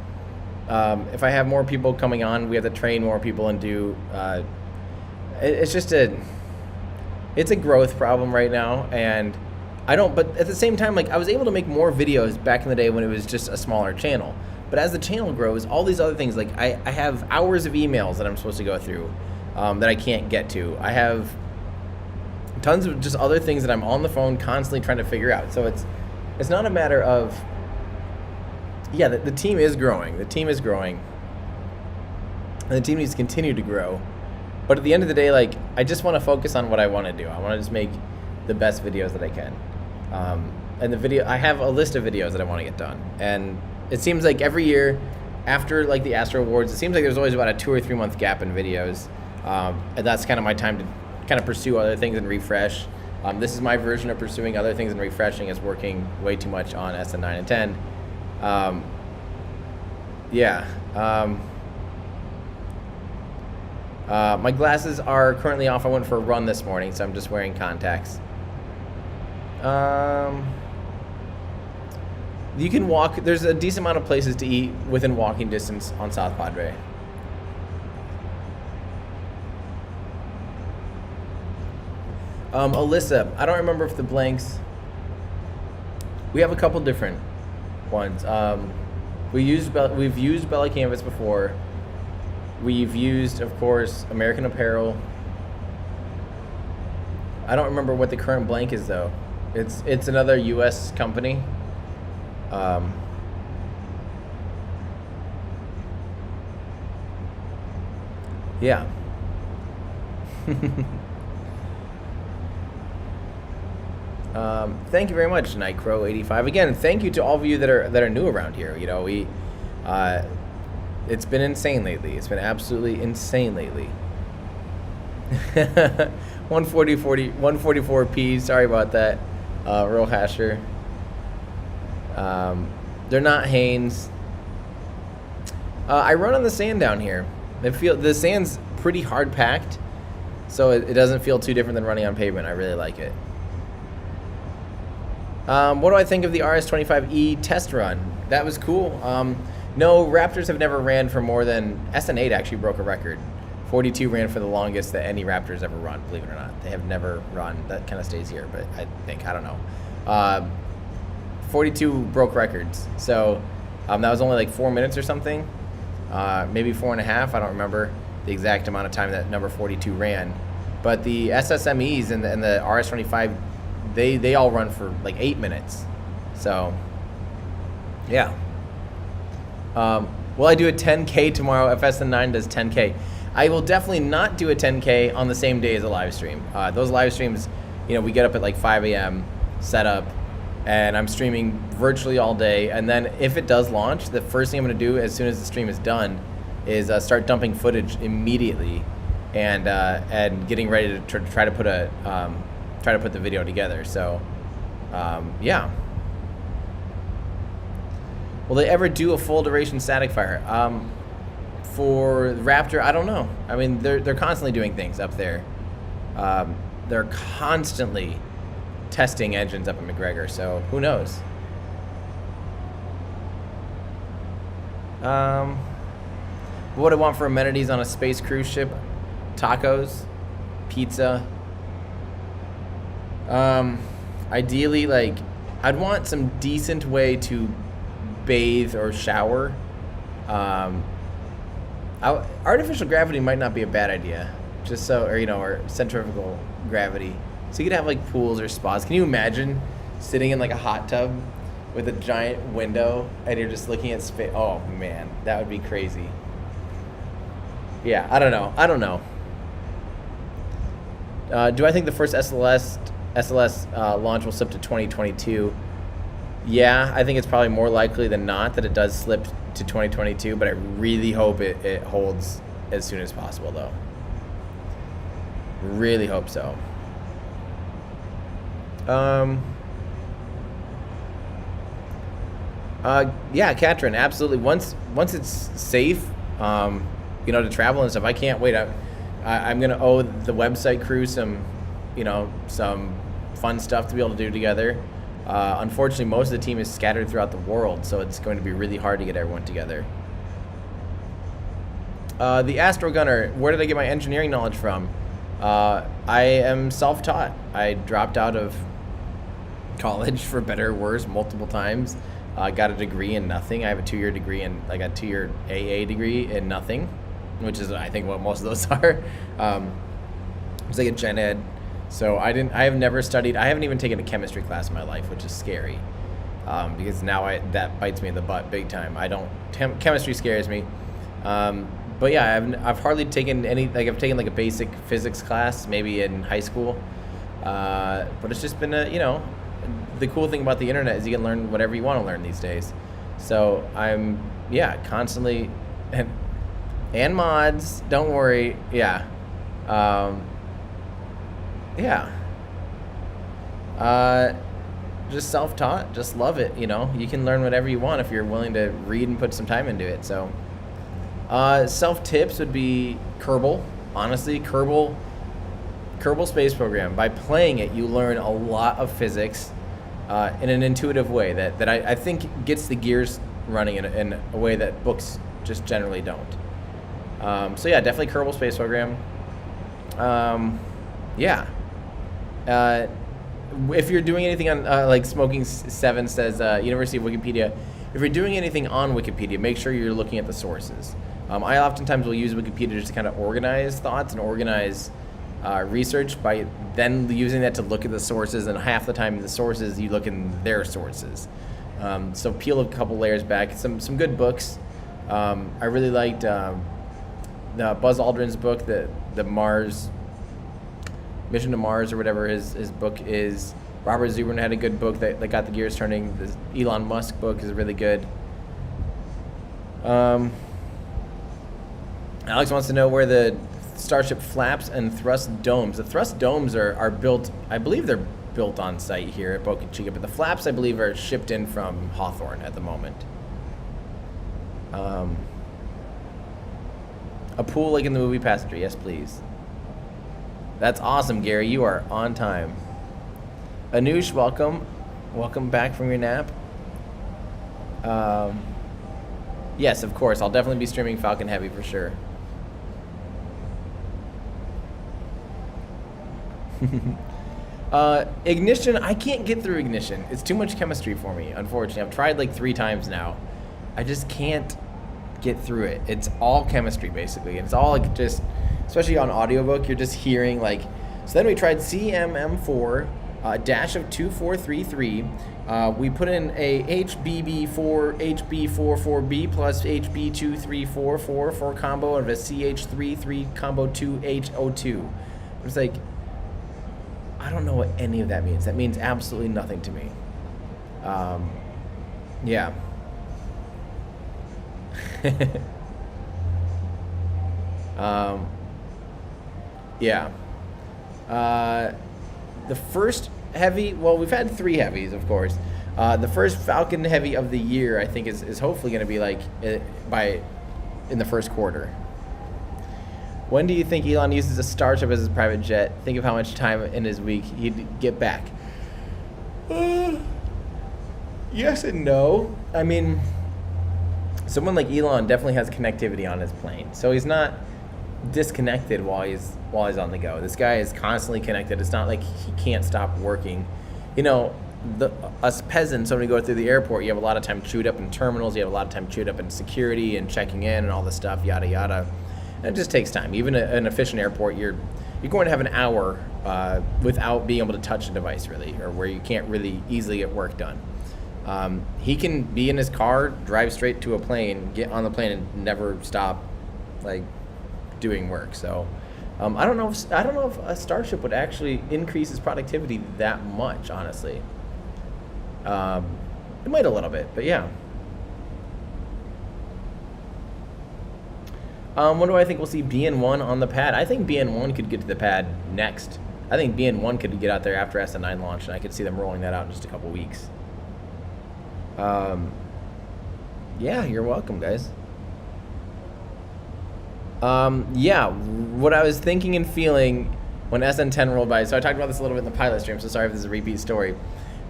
if I have more people coming on, we have to train more people and do. It's just it's a growth problem right now, and but at the same time, like I was able to make more videos back in the day when it was just a smaller channel. But as the channel grows, all these other things, like I have hours of emails that I'm supposed to go through that I can't get to. I have tons of just other things that I'm on the phone constantly trying to figure out. So it's not a matter of, yeah, the team is growing. The team is growing. And the team needs to continue to grow. But at the end of the day, like, I just want to focus on what I want to do. I want to just make the best videos that I can. And I have a list of videos that I want to get done. And it seems like every year after like the Astro Awards, it seems like there's always about a 2 or 3 month gap in videos. And that's kind of my time to kind of pursue other things and refresh. This is my version of pursuing other things and refreshing, is working way too much on SN9 and 10. Yeah. My glasses are currently off. I went for a run this morning, so I'm just wearing contacts. You can walk. There's a decent amount of places to eat within walking distance on South Padre. Alyssa, I don't remember if the blanks. We have a couple different ones. We've used Bella Canvas before. We've used, of course, American Apparel. I don't remember what the current blank is though. It's another U.S. company. Yeah. Thank you very much, Nightcrow85. Again, thank you to all of you that are new around here. You know, it's been insane lately. It's been absolutely insane lately. 144p. Sorry about that, Earl Hasher. They're not Hanes. I run on the sand down here. The sand's pretty hard packed, so it doesn't feel too different than running on pavement. I really like it. What do I think of the RS25E test run? That was cool. No, Raptors have never ran for more than, SN8 actually broke a record. 42 ran for the longest that any Raptors ever run, believe it or not. They have never run. That kind of stays here, but I don't know. 42 broke records. So that was only like 4 minutes or something. Maybe 4.5, I don't remember the the exact amount of time that number 42 ran. But the SSMEs and the RS25, they all run for like 8 minutes. So, yeah. Will I do a 10K tomorrow? FSN9 does 10K. I will definitely not do a 10K on the same day as a live stream. Those live streams, we get up at like 5 a.m., set up, and I'm streaming virtually all day. And then if it does launch, the first thing I'm going to do as soon as the stream is done is start dumping footage immediately and getting ready to try to put the video together. So, yeah. Will they ever do a full duration static fire? For Raptor, I don't know. I mean, they're constantly doing things up there. They're constantly testing engines up at McGregor, so who knows? What would I want for amenities on a space cruise ship? Tacos, pizza. Ideally, like, I'd want some decent way to bathe or shower. Artificial gravity might not be a bad idea, just so, or centrifugal gravity. So you could have like pools or spas. Can you imagine sitting in like a hot tub with a giant window and you're just looking at space? Oh man, that would be crazy. Yeah, I don't know. Do I think the first SLS launch will slip to 2022? Yeah, I think it's probably more likely than not that it does slip to 2022, but I really hope it holds as soon as possible, though. Really hope so. Yeah, Katrin, absolutely. Once it's safe, to travel and stuff, I can't wait. I'm gonna owe the website crew some fun stuff to be able to do together. Unfortunately, most of the team is scattered throughout the world, so it's going to be really hard to get everyone together. The Astro Gunner, where did I get my engineering knowledge from? I am self-taught. I dropped out of college, for better or worse, multiple times. Got a degree in nothing. I have a 2-year degree and like a 2-year AA degree in nothing, which is, I think, what most of those are. It's like a gen ed. So I have never studied. I haven't even taken a chemistry class in my life, which is scary, because now that bites me in the butt big time. Chemistry scares me. But yeah, I've hardly taken any. Like, I've taken like a basic physics class maybe in high school, but it's just been the cool thing about the internet is you can learn whatever you want to learn these days. So I'm constantly and mods. Don't worry. Yeah. Just self-taught, just love it, you can learn whatever you want if you're willing to read and put some time into it. So self-tips would be Kerbal. Honestly, Kerbal Space Program, by playing it you learn a lot of physics in an intuitive way that I think gets the gears running in a way that books just generally don't. So yeah, definitely Kerbal Space Program. Yeah. If you're doing anything on, like Smoking 7 says, University of Wikipedia, if you're doing anything on Wikipedia, make sure you're looking at the sources. I oftentimes will use Wikipedia just to kind of organize thoughts and organize research by then using that to look at the sources, and half the time the sources, you look in their sources. So peel a couple layers back. Some good books. I really liked Buzz Aldrin's book, the Mars... Mission to Mars or whatever his book is. Robert Zubrin had a good book that got the gears turning. The Elon Musk book is really good. Alex wants to know where the Starship flaps and thrust domes. The thrust domes are built, I believe they're built on site here at Boca Chica, but the flaps, I believe, are shipped in from Hawthorne at the moment. A pool like in the movie Passenger, yes please. That's awesome, Gary. You are on time. Anush, welcome. Welcome back from your nap. Yes, of course. I'll definitely be streaming Falcon Heavy for sure. Ignition, I can't get through Ignition. It's too much chemistry for me, unfortunately. I've tried like 3 times now. I just can't get through it. It's all chemistry basically. And it's all like just, especially on audiobook, you're just hearing like. So then we tried CMM4, dash of 2433. We put in a HBB4, HB44B plus HB2344 for combo of a CH33 combo 2H02. I was like, I don't know what any of that means. That means absolutely nothing to me. Yeah. Yeah. The first heavy, well, we've had 3 heavies, of course. The first Falcon heavy of the year, I think, is hopefully going to be like in the first quarter. When do you think Elon uses a Starship as his private jet? Think of how much time in his week he'd get back. Yes and no. I mean, someone like Elon definitely has connectivity on his plane, so he's not disconnected while he's on the go. This guy is constantly connected. It's not like he can't stop working. You know, us peasants, when we go through the airport, you have a lot of time chewed up in terminals. You have a lot of time chewed up in security and checking in and all this stuff, yada yada. And it just takes time. Even an efficient airport, you're going to have an hour without being able to touch a device really, or where you can't really easily get work done. He can be in his car, drive straight to a plane, get on the plane, and never stop, like, doing work. So I don't know if a Starship would actually increase his productivity that much, honestly. It might a little bit, but yeah. When do I think we'll see BN1 on the pad? I think BN1 could get to the pad next. I think BN1 could get out there after SN9 launch, and I could see them rolling that out in just a couple weeks. Yeah, you're welcome, guys. Yeah, what I was thinking and feeling when SN10 rolled by, so I talked about this a little bit in the pilot stream, so sorry if this is a repeat story,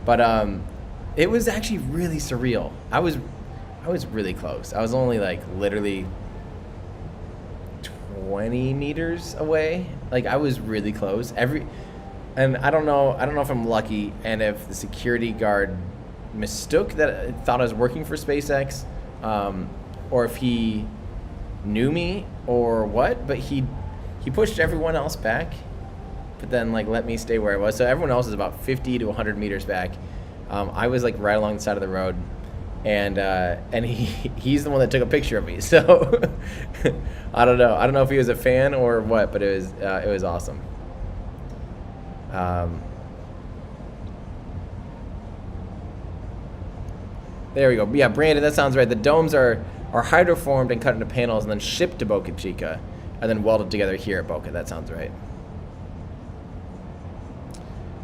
but it was actually really surreal. I was really close. I was only like literally 20 meters away. Like, I was really close. And I don't know if I'm lucky and if the security guard mistook that, thought I was working for SpaceX, or if he knew me or what, but he pushed everyone else back, but then like let me stay where I was. So everyone else is about 50 to 100 meters back. I was like right along the side of the road, and he's the one that took a picture of me. So I don't know if he was a fan or what, but it was awesome. There we go. Yeah, Brandon, that sounds right. The domes are hydroformed and cut into panels and then shipped to Boca Chica and then welded together here at Boca. That sounds right.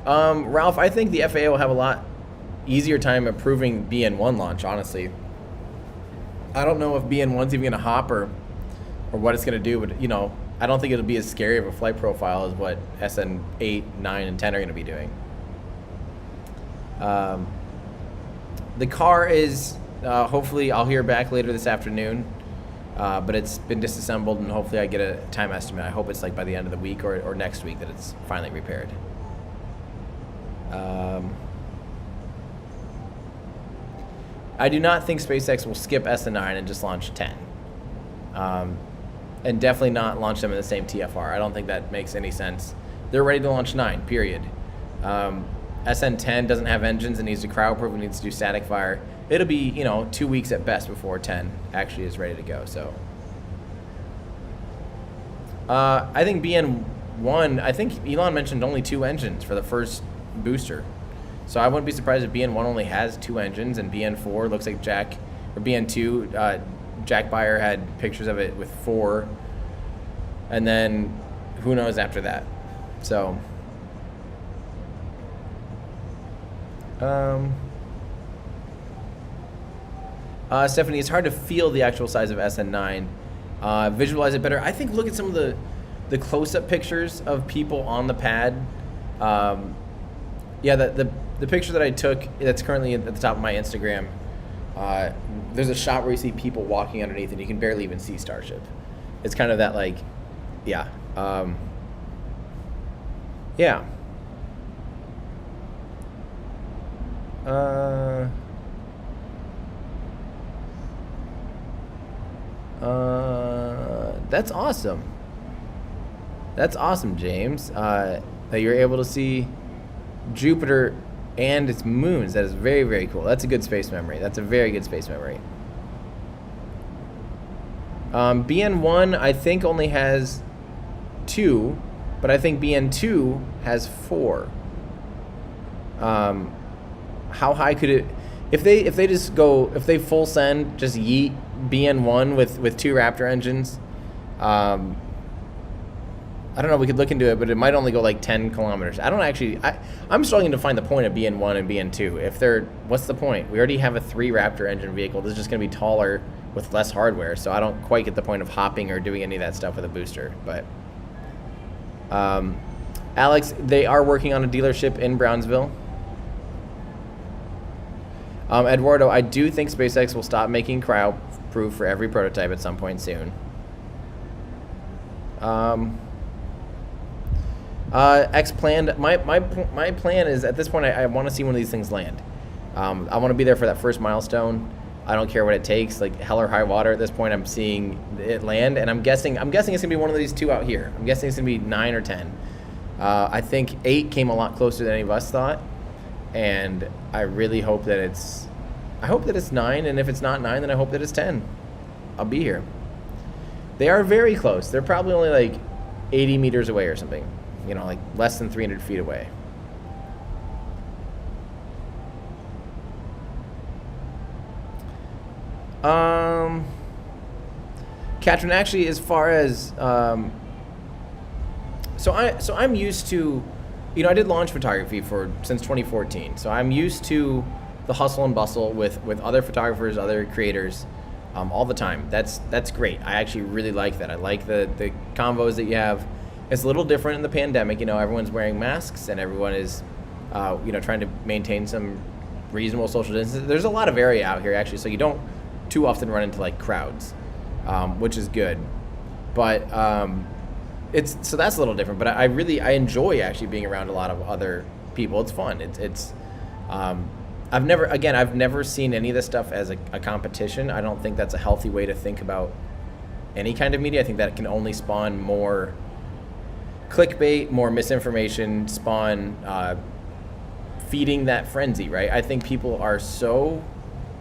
Ralph, I think the FAA will have a lot easier time approving BN1 launch, honestly. I don't know if BN1's even going to hop or what it's going to do, but, you know, I don't think it'll be as scary of a flight profile as what SN8, 9, and 10 are going to be doing. The car is, hopefully, I'll hear back later this afternoon, but it's been disassembled, and hopefully I get a time estimate. I hope it's like by the end of the week or next week that it's finally repaired. I do not think SpaceX will skip SN9 and just launch 10. And definitely not launch them in the same TFR. I don't think that makes any sense. They're ready to launch 9, period. SN10 doesn't have engines and needs to cryo-proof and needs to do static fire. It'll be, 2 weeks at best before 10 actually is ready to go. So I think BN1, I think Elon mentioned only 2 engines for the first booster. So I wouldn't be surprised if BN1 only has 2 engines and BN4 looks like BN2, Jack Beyer had pictures of it with 4. And then who knows after that. So Stephanie, it's hard to feel the actual size of SN9. Visualize it better. I think look at some of the close-up pictures of people on the pad. Yeah, the picture that I took that's currently at the top of my Instagram, there's a shot where you see people walking underneath and you can barely even see Starship. It's kind of that like, yeah. Yeah. That's awesome. That's awesome, James. That you're able to see Jupiter and its moons. That is very, very cool. That's a good space memory. That's a very good space memory. BN1, I think, only has 2, but I think BN2 has 4. How high could it... If they just go... If they full send, just yeet BN1 with 2 Raptor engines, I don't know, we could look into it, but it might only go like 10 kilometers. I don't actually... I'm struggling to find the point of BN1 and BN2. If they're... What's the point? We already have a 3 Raptor engine vehicle. This is just going to be taller with less hardware, so I don't quite get the point of hopping or doing any of that stuff with a booster. But Alex, they are working on a dealership in Brownsville. Eduardo, I do think SpaceX will stop making cryo-proof for every prototype at some point soon. X planned. My plan is, at this point, I want to see one of these things land. I want to be there for that first milestone. I don't care what it takes, like hell or high water. At this point, I'm seeing it land, and I'm guessing it's gonna be one of these 2 out here. I'm guessing it's gonna be 9 or 10. I think 8 came a lot closer than any of us thought, and I really hope that it's. I hope that it's 9, and if it's not 9, then I hope that it's 10. I'll be here. They are very close. They're probably only like 80 meters away or something. You know, like less than 300 feet away. Katrin, actually, as far as so I'm used to, you know, I did launch photography since 2014, so I'm used to the hustle and bustle with other photographers, other creators, all the time. That's great. I actually really like that. I like the convos that you have. It's a little different in the pandemic. You know, everyone's wearing masks and everyone is, you know, trying to maintain some reasonable social distance. There's a lot of area out here actually, so you don't too often run into like crowds, which is good. But so that's a little different. But I enjoy actually being around a lot of other people. It's fun. I've never seen any of this stuff as a competition. I don't think that's a healthy way to think about any kind of media. I think that can only spawn more clickbait, more misinformation, spawn feeding that frenzy, right? I think people are so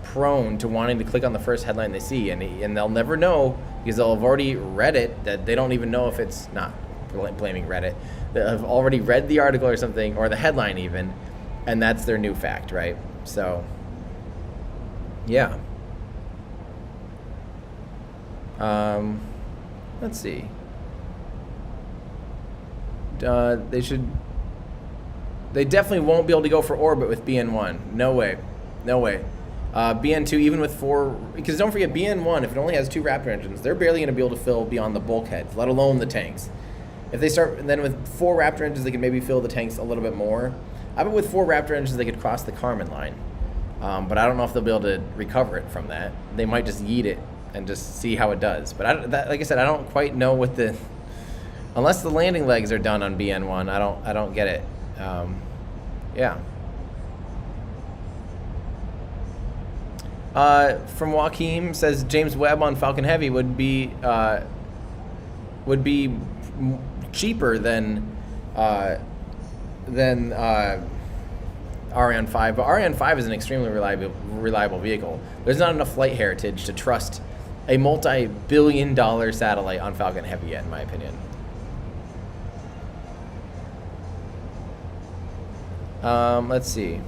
prone to wanting to click on the first headline they see, and they'll never know because they'll have already read it, that they don't even know if it's not blaming Reddit. They have already read the article or something, or the headline even, and that's their new fact, right? So, yeah. Let's see. They definitely won't be able to go for orbit with BN1. No way. BN2, even with 4, because don't forget, BN1, if it only has 2 Raptor engines, they're barely going to be able to fill beyond the bulkheads, let alone the tanks. If they start, then with 4 Raptor engines, they can maybe fill the tanks a little bit more. I bet with 4 Raptor engines, they could cross the Kármán line. But I don't know if they'll be able to recover it from that. They might just yeet it and just see how it does. But like I said, I don't quite know what unless the landing legs are done on BN1, I don't get it. Yeah. From Joaquim says James Webb on Falcon Heavy would be cheaper than Ariane 5, but Ariane 5 is an extremely reliable vehicle. There's not enough flight heritage to trust a multi-billion-dollar satellite on Falcon Heavy yet, in my opinion. Let's see.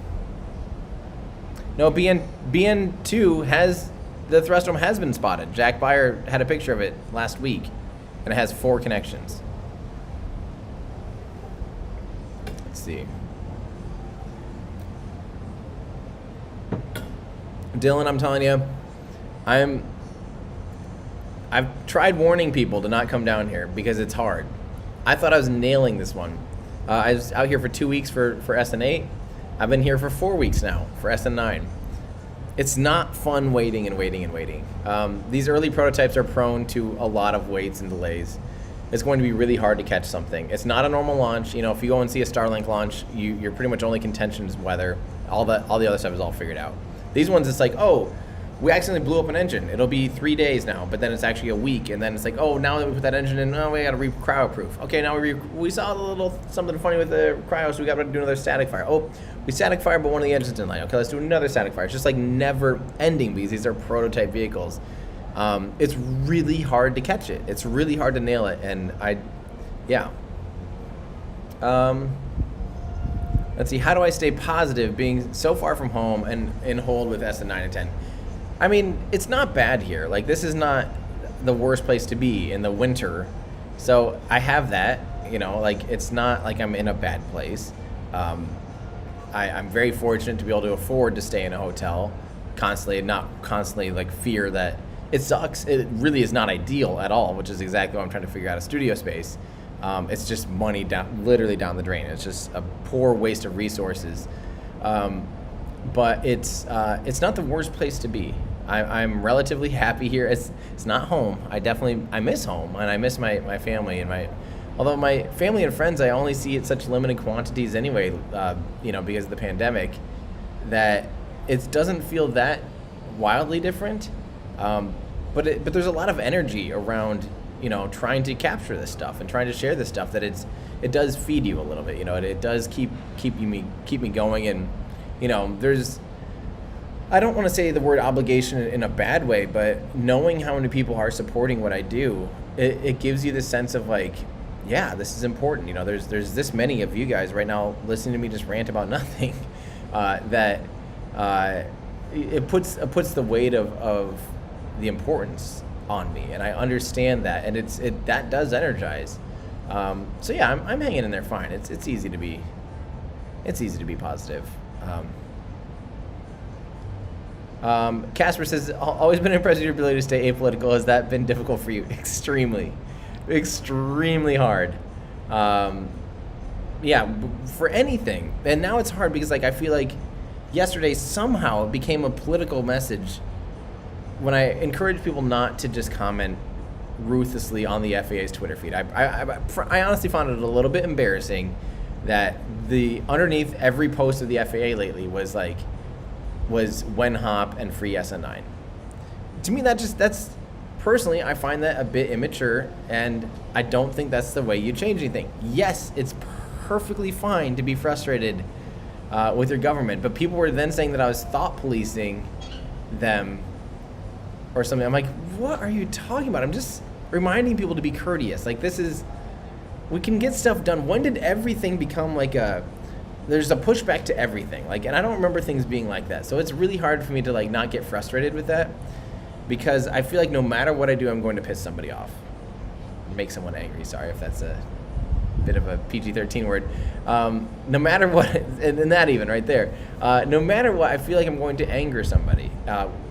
No, BN2 the thrust dome has been spotted. Jack Beyer had a picture of it last week, and it has 4 connections. Let's see. Dylan, I'm telling you, I've tried warning people to not come down here because it's hard. I thought I was nailing this one. I was out here for 2 weeks for SN8. I've been here for 4 weeks now for SN9. It's not fun waiting. These early prototypes are prone to a lot of waits and delays. It's going to be really hard to catch something. It's not a normal launch. You know, if you go and see a Starlink launch, your pretty much only contention is weather. All the other stuff is all figured out. These ones, it's like, oh, we accidentally blew up an engine. It'll be 3 days now, but then it's actually a week, and then it's like, oh, now that we put that engine in, oh, we got to cryo-proof. Okay, now we saw a little something funny with the cryo, so we got to do another static fire. Oh, we static fire, but one of the engines didn't line. Okay, let's do another static fire. It's just like never ending because these are prototype vehicles. It's really hard to catch it. It's really hard to nail it, and yeah. Let's see, how do I stay positive being so far from home and in hold with S9 and 10? I mean, it's not bad here. Like, this is not the worst place to be in the winter. So I have that, like, it's not like I'm in a bad place. I'm very fortunate to be able to afford to stay in a hotel constantly and not constantly like fear that it sucks. It really is not ideal at all, which is exactly why I'm trying to figure out a studio space. It's just money literally down the drain. It's just a poor waste of resources. But it's not the worst place to be. I'm relatively happy here. It's not home. I miss home, and I miss my family and although my family and friends I only see at such limited quantities anyway, because of the pandemic, that it doesn't feel that wildly different. But there's a lot of energy around trying to capture this stuff and trying to share this stuff that it does feed you a little bit. It does keep me going, and there's, I don't want to say the word obligation in a bad way, but knowing how many people are supporting what I do, it gives you this sense of like, yeah, this is important. There's this many of you guys right now listening to me just rant about nothing, that it puts the weight of the importance on me, and I understand that, and that does energize. So yeah, I'm hanging in there fine. It's easy to be positive. Casper says, always been impressed with your ability to stay apolitical. Has that been difficult for you? Extremely hard. Yeah, for anything. And now it's hard because I feel like yesterday somehow it became a political message when I encourage people not to just comment ruthlessly on the FAA's Twitter feed. I honestly found it a little bit embarrassing that underneath every post of the FAA lately was when hop and free SN9. To me, that's personally, I find that a bit immature, and I don't think that's the way you change anything. Yes, it's perfectly fine to be frustrated with your government, but people were then saying that I was thought policing them or something. I'm like, what are you talking about? I'm just reminding people to be courteous. We can get stuff done. When did everything become there's a pushback to everything, and I don't remember things being like that. So it's really hard for me to not get frustrated with that, because I feel like no matter what I do, I'm going to piss somebody off, make someone angry. Sorry if that's a bit of a PG-13 word. No matter what, and that even right there, no matter what, I feel like I'm going to anger somebody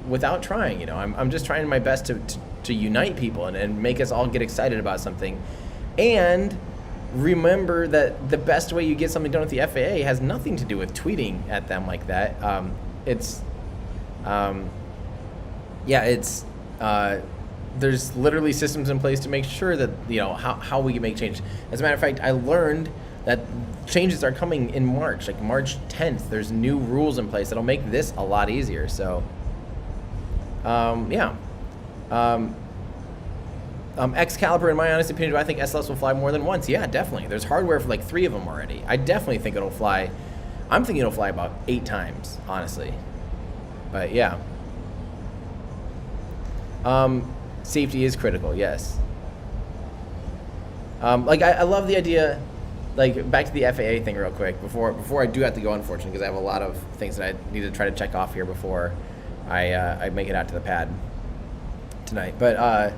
without trying. I'm just trying my best to unite people and make us all get excited about something, and remember that the best way you get something done with the FAA has nothing to do with tweeting at them like that. There's literally systems in place to make sure that how we can make change. As a matter of fact, I learned that changes are coming in March, March 10th. There's new rules in place that'll make this a lot easier. So, yeah. Excalibur, in my honest opinion, do I think SLS will fly more than once? Yeah, definitely. There's hardware for 3 of them already. I definitely think it'll fly. I'm thinking it'll fly about 8 times, honestly. But yeah. Safety is critical, yes. I love the idea, back to the FAA thing real quick, before I do have to go, unfortunately, because I have a lot of things that I need to try to check off here before I make it out to the pad tonight. But,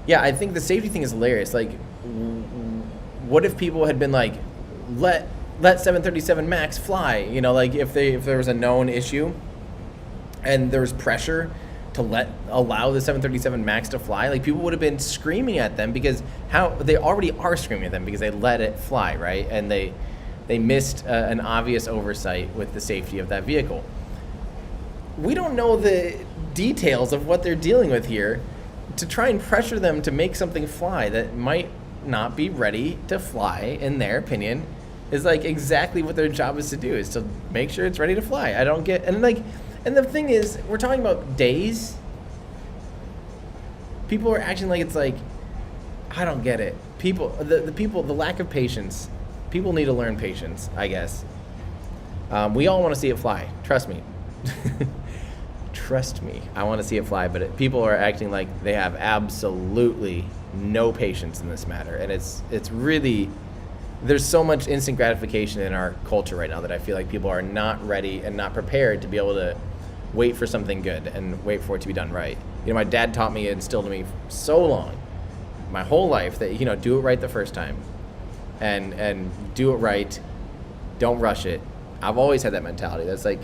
yeah, I think the safety thing is hilarious. What if people had been let 737 MAX fly? If there was a known issue and there was pressure to allow the 737 MAX to fly, people would have been screaming at them, because they already are screaming at them because they let it fly, right? And they missed an obvious oversight with the safety of that vehicle. We don't know the details of what they're dealing with here to try and pressure them to make something fly that might not be ready to fly, in their opinion, is exactly what their job is to do, is to make sure it's ready to fly. I don't get, and And the thing is, we're talking about days. People are acting like it's like, I don't get it. The lack of patience. People need to learn patience, I guess. We all want to see it fly. Trust me. Trust me. I want to see it fly, but people are acting like they have absolutely no patience in this matter. And it's really, there's so much instant gratification in our culture right now that I feel like people are not ready and not prepared to be able to wait for something good and wait for it to be done right. You know, my dad taught me, instilled in me so long, my whole life, that, you know, do it right the first time and do it right. Don't rush it. I've always had that mentality. That's like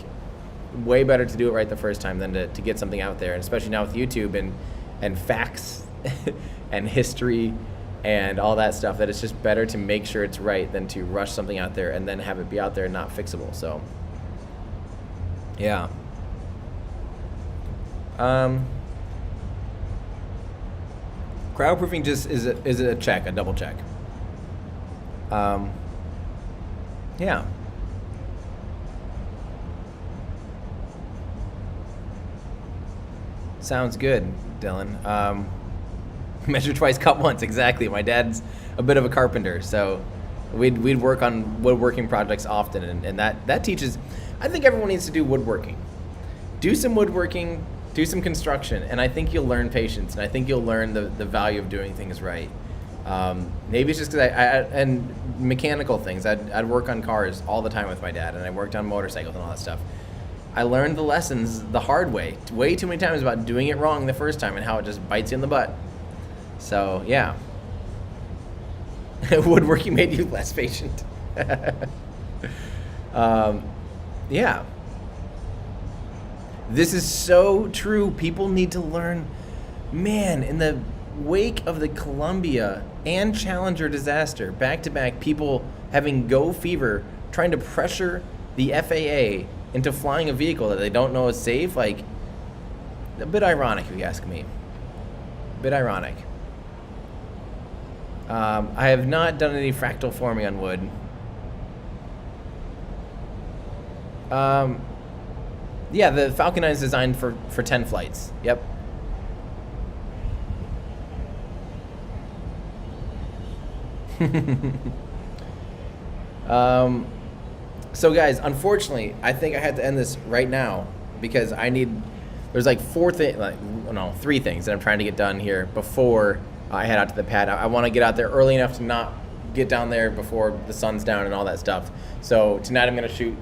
way better to do it right the first time than to get something out there. And especially now with YouTube and facts and history and all that stuff, that it's just better to make sure it's right than to rush something out there and then have it be out there and not fixable. So, yeah. Crowdproofing just is a check, a double check. Yeah. Sounds good, Dylan. Measure twice, cut once. Exactly. My dad's a bit of a carpenter, so we'd work on woodworking projects often, and that teaches. I think everyone needs to do woodworking. Do some woodworking, do some construction, and I think you'll learn patience, and I think you'll learn the value of doing things right. Maybe it's just because and mechanical things. I'd work on cars all the time with my dad, and I worked on motorcycles and all that stuff. I learned the lessons the hard way too many times about doing it wrong the first time and how it just bites you in the butt. So, yeah. Woodworking made you less patient. Yeah. This is so true. People need to learn. Man, in the wake of the Columbia and Challenger disaster, back-to-back, people having go fever, trying to pressure the FAA into flying a vehicle that they don't know is safe, like, a bit ironic, if you ask me. A bit ironic. I have not done any fractal forming on wood. Yeah, the Falcon 9 is designed for 10 flights. Yep. So guys, unfortunately, I think I had to end this right now because there's like three things that I'm trying to get done here before I head out to the pad. I want to get out there early enough to not get down there before the sun's down and all that stuff. So tonight I'm going to shoot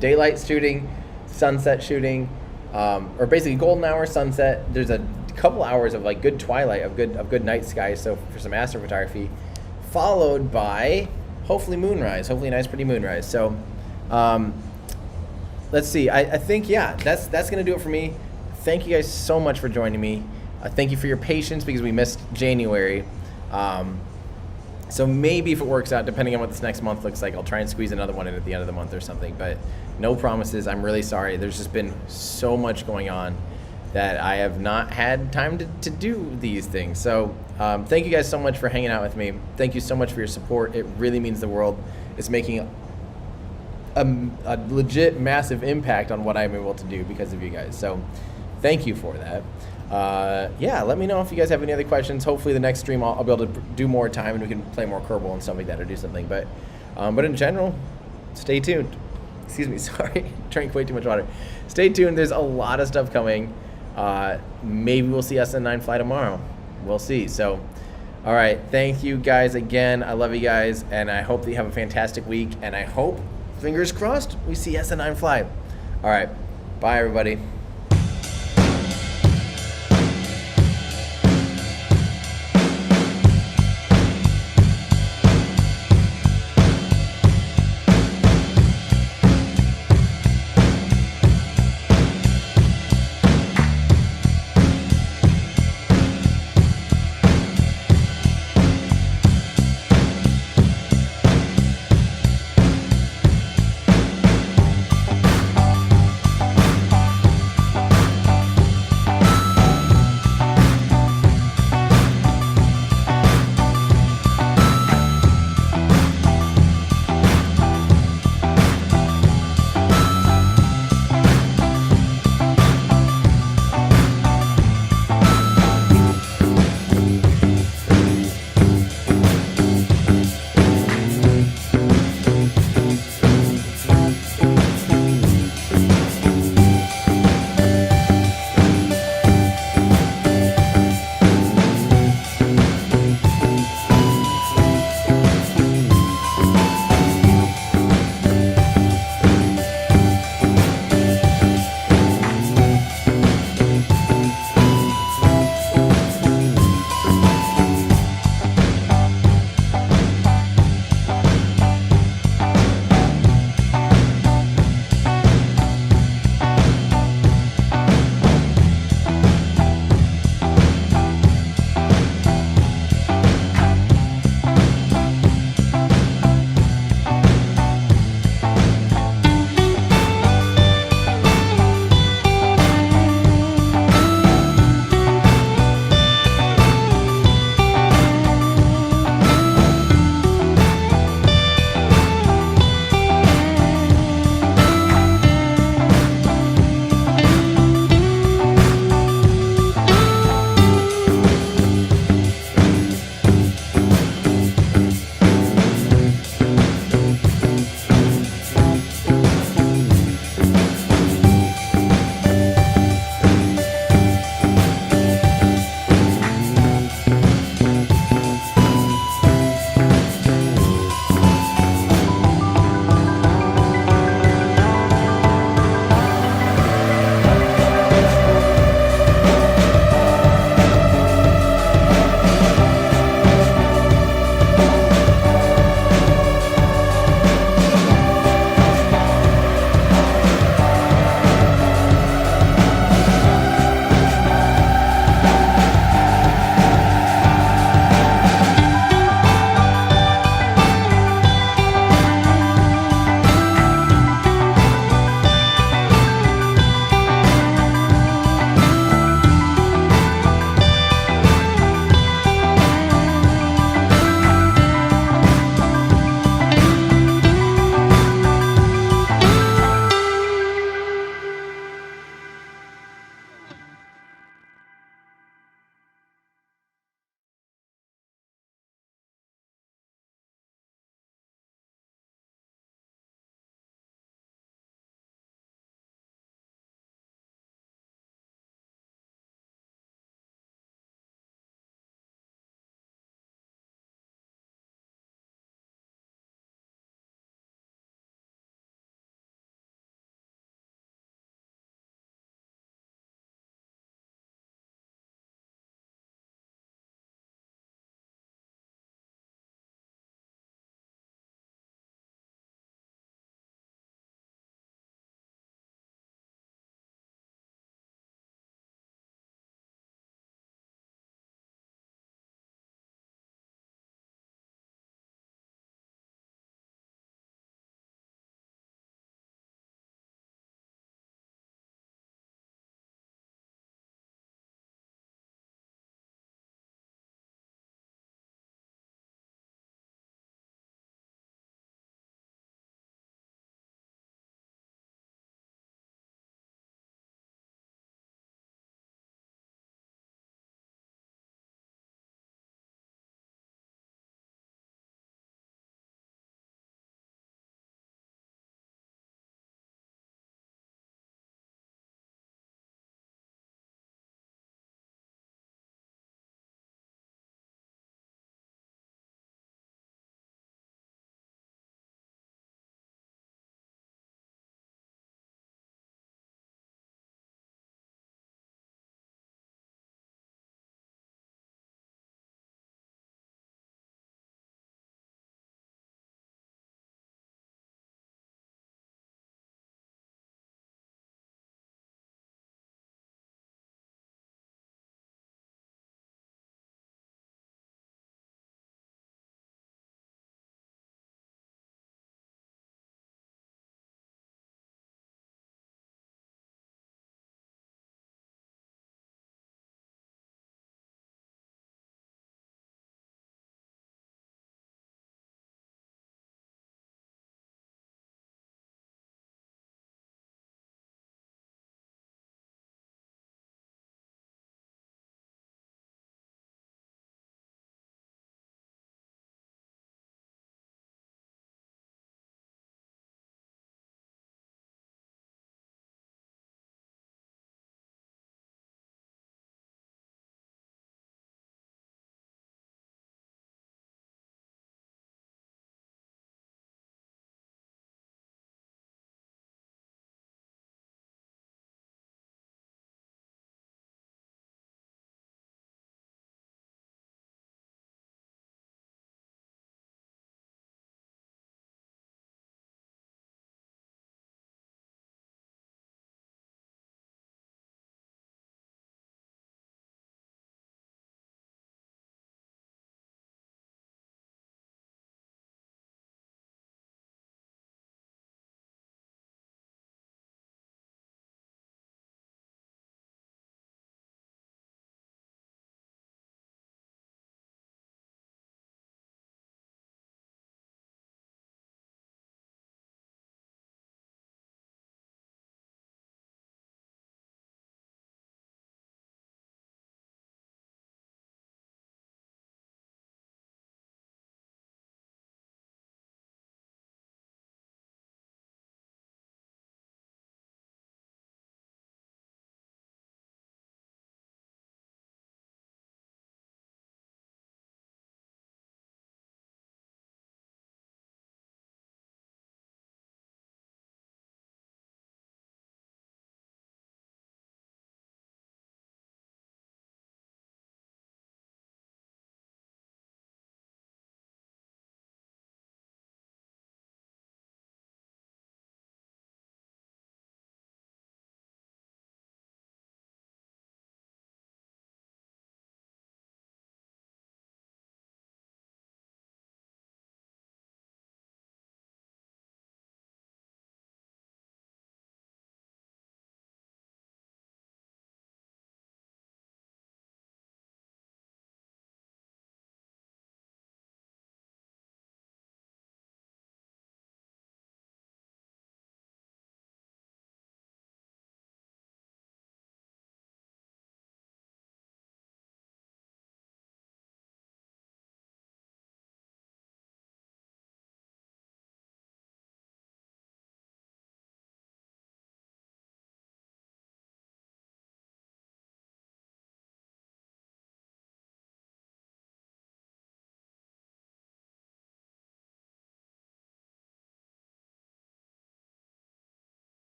daylight shooting, sunset shooting, or basically golden hour, sunset. There's a couple hours of like good twilight, of good night sky, so for some astrophotography, followed by hopefully moonrise, hopefully a nice pretty moonrise. So let's see. I think, yeah, that's going to do it for me. Thank you guys so much for joining me. Thank you for your patience because we missed January. So maybe if it works out, depending on what this next month looks like, I'll try and squeeze another one in at the end of the month or something. But no promises. I'm really sorry. There's just been so much going on that I have not had time to do these things. So thank you guys so much for hanging out with me. Thank you so much for your support. It really means the world. It's making a legit massive impact on what I'm able to do because of you guys. So thank you for that. Yeah, let me know if you guys have any other questions. Hopefully the next stream I'll be able to do more time and we can play more Kerbal and stuff like that or do something. But in general, stay tuned. Excuse me, sorry, drank way too much water. Stay tuned. There's a lot of stuff coming. Maybe we'll see SN9 fly tomorrow. We'll see. So, all right. Thank you guys again. I love you guys, and I hope that you have a fantastic week. And I hope, fingers crossed, we see SN9 fly. All right. Bye, everybody.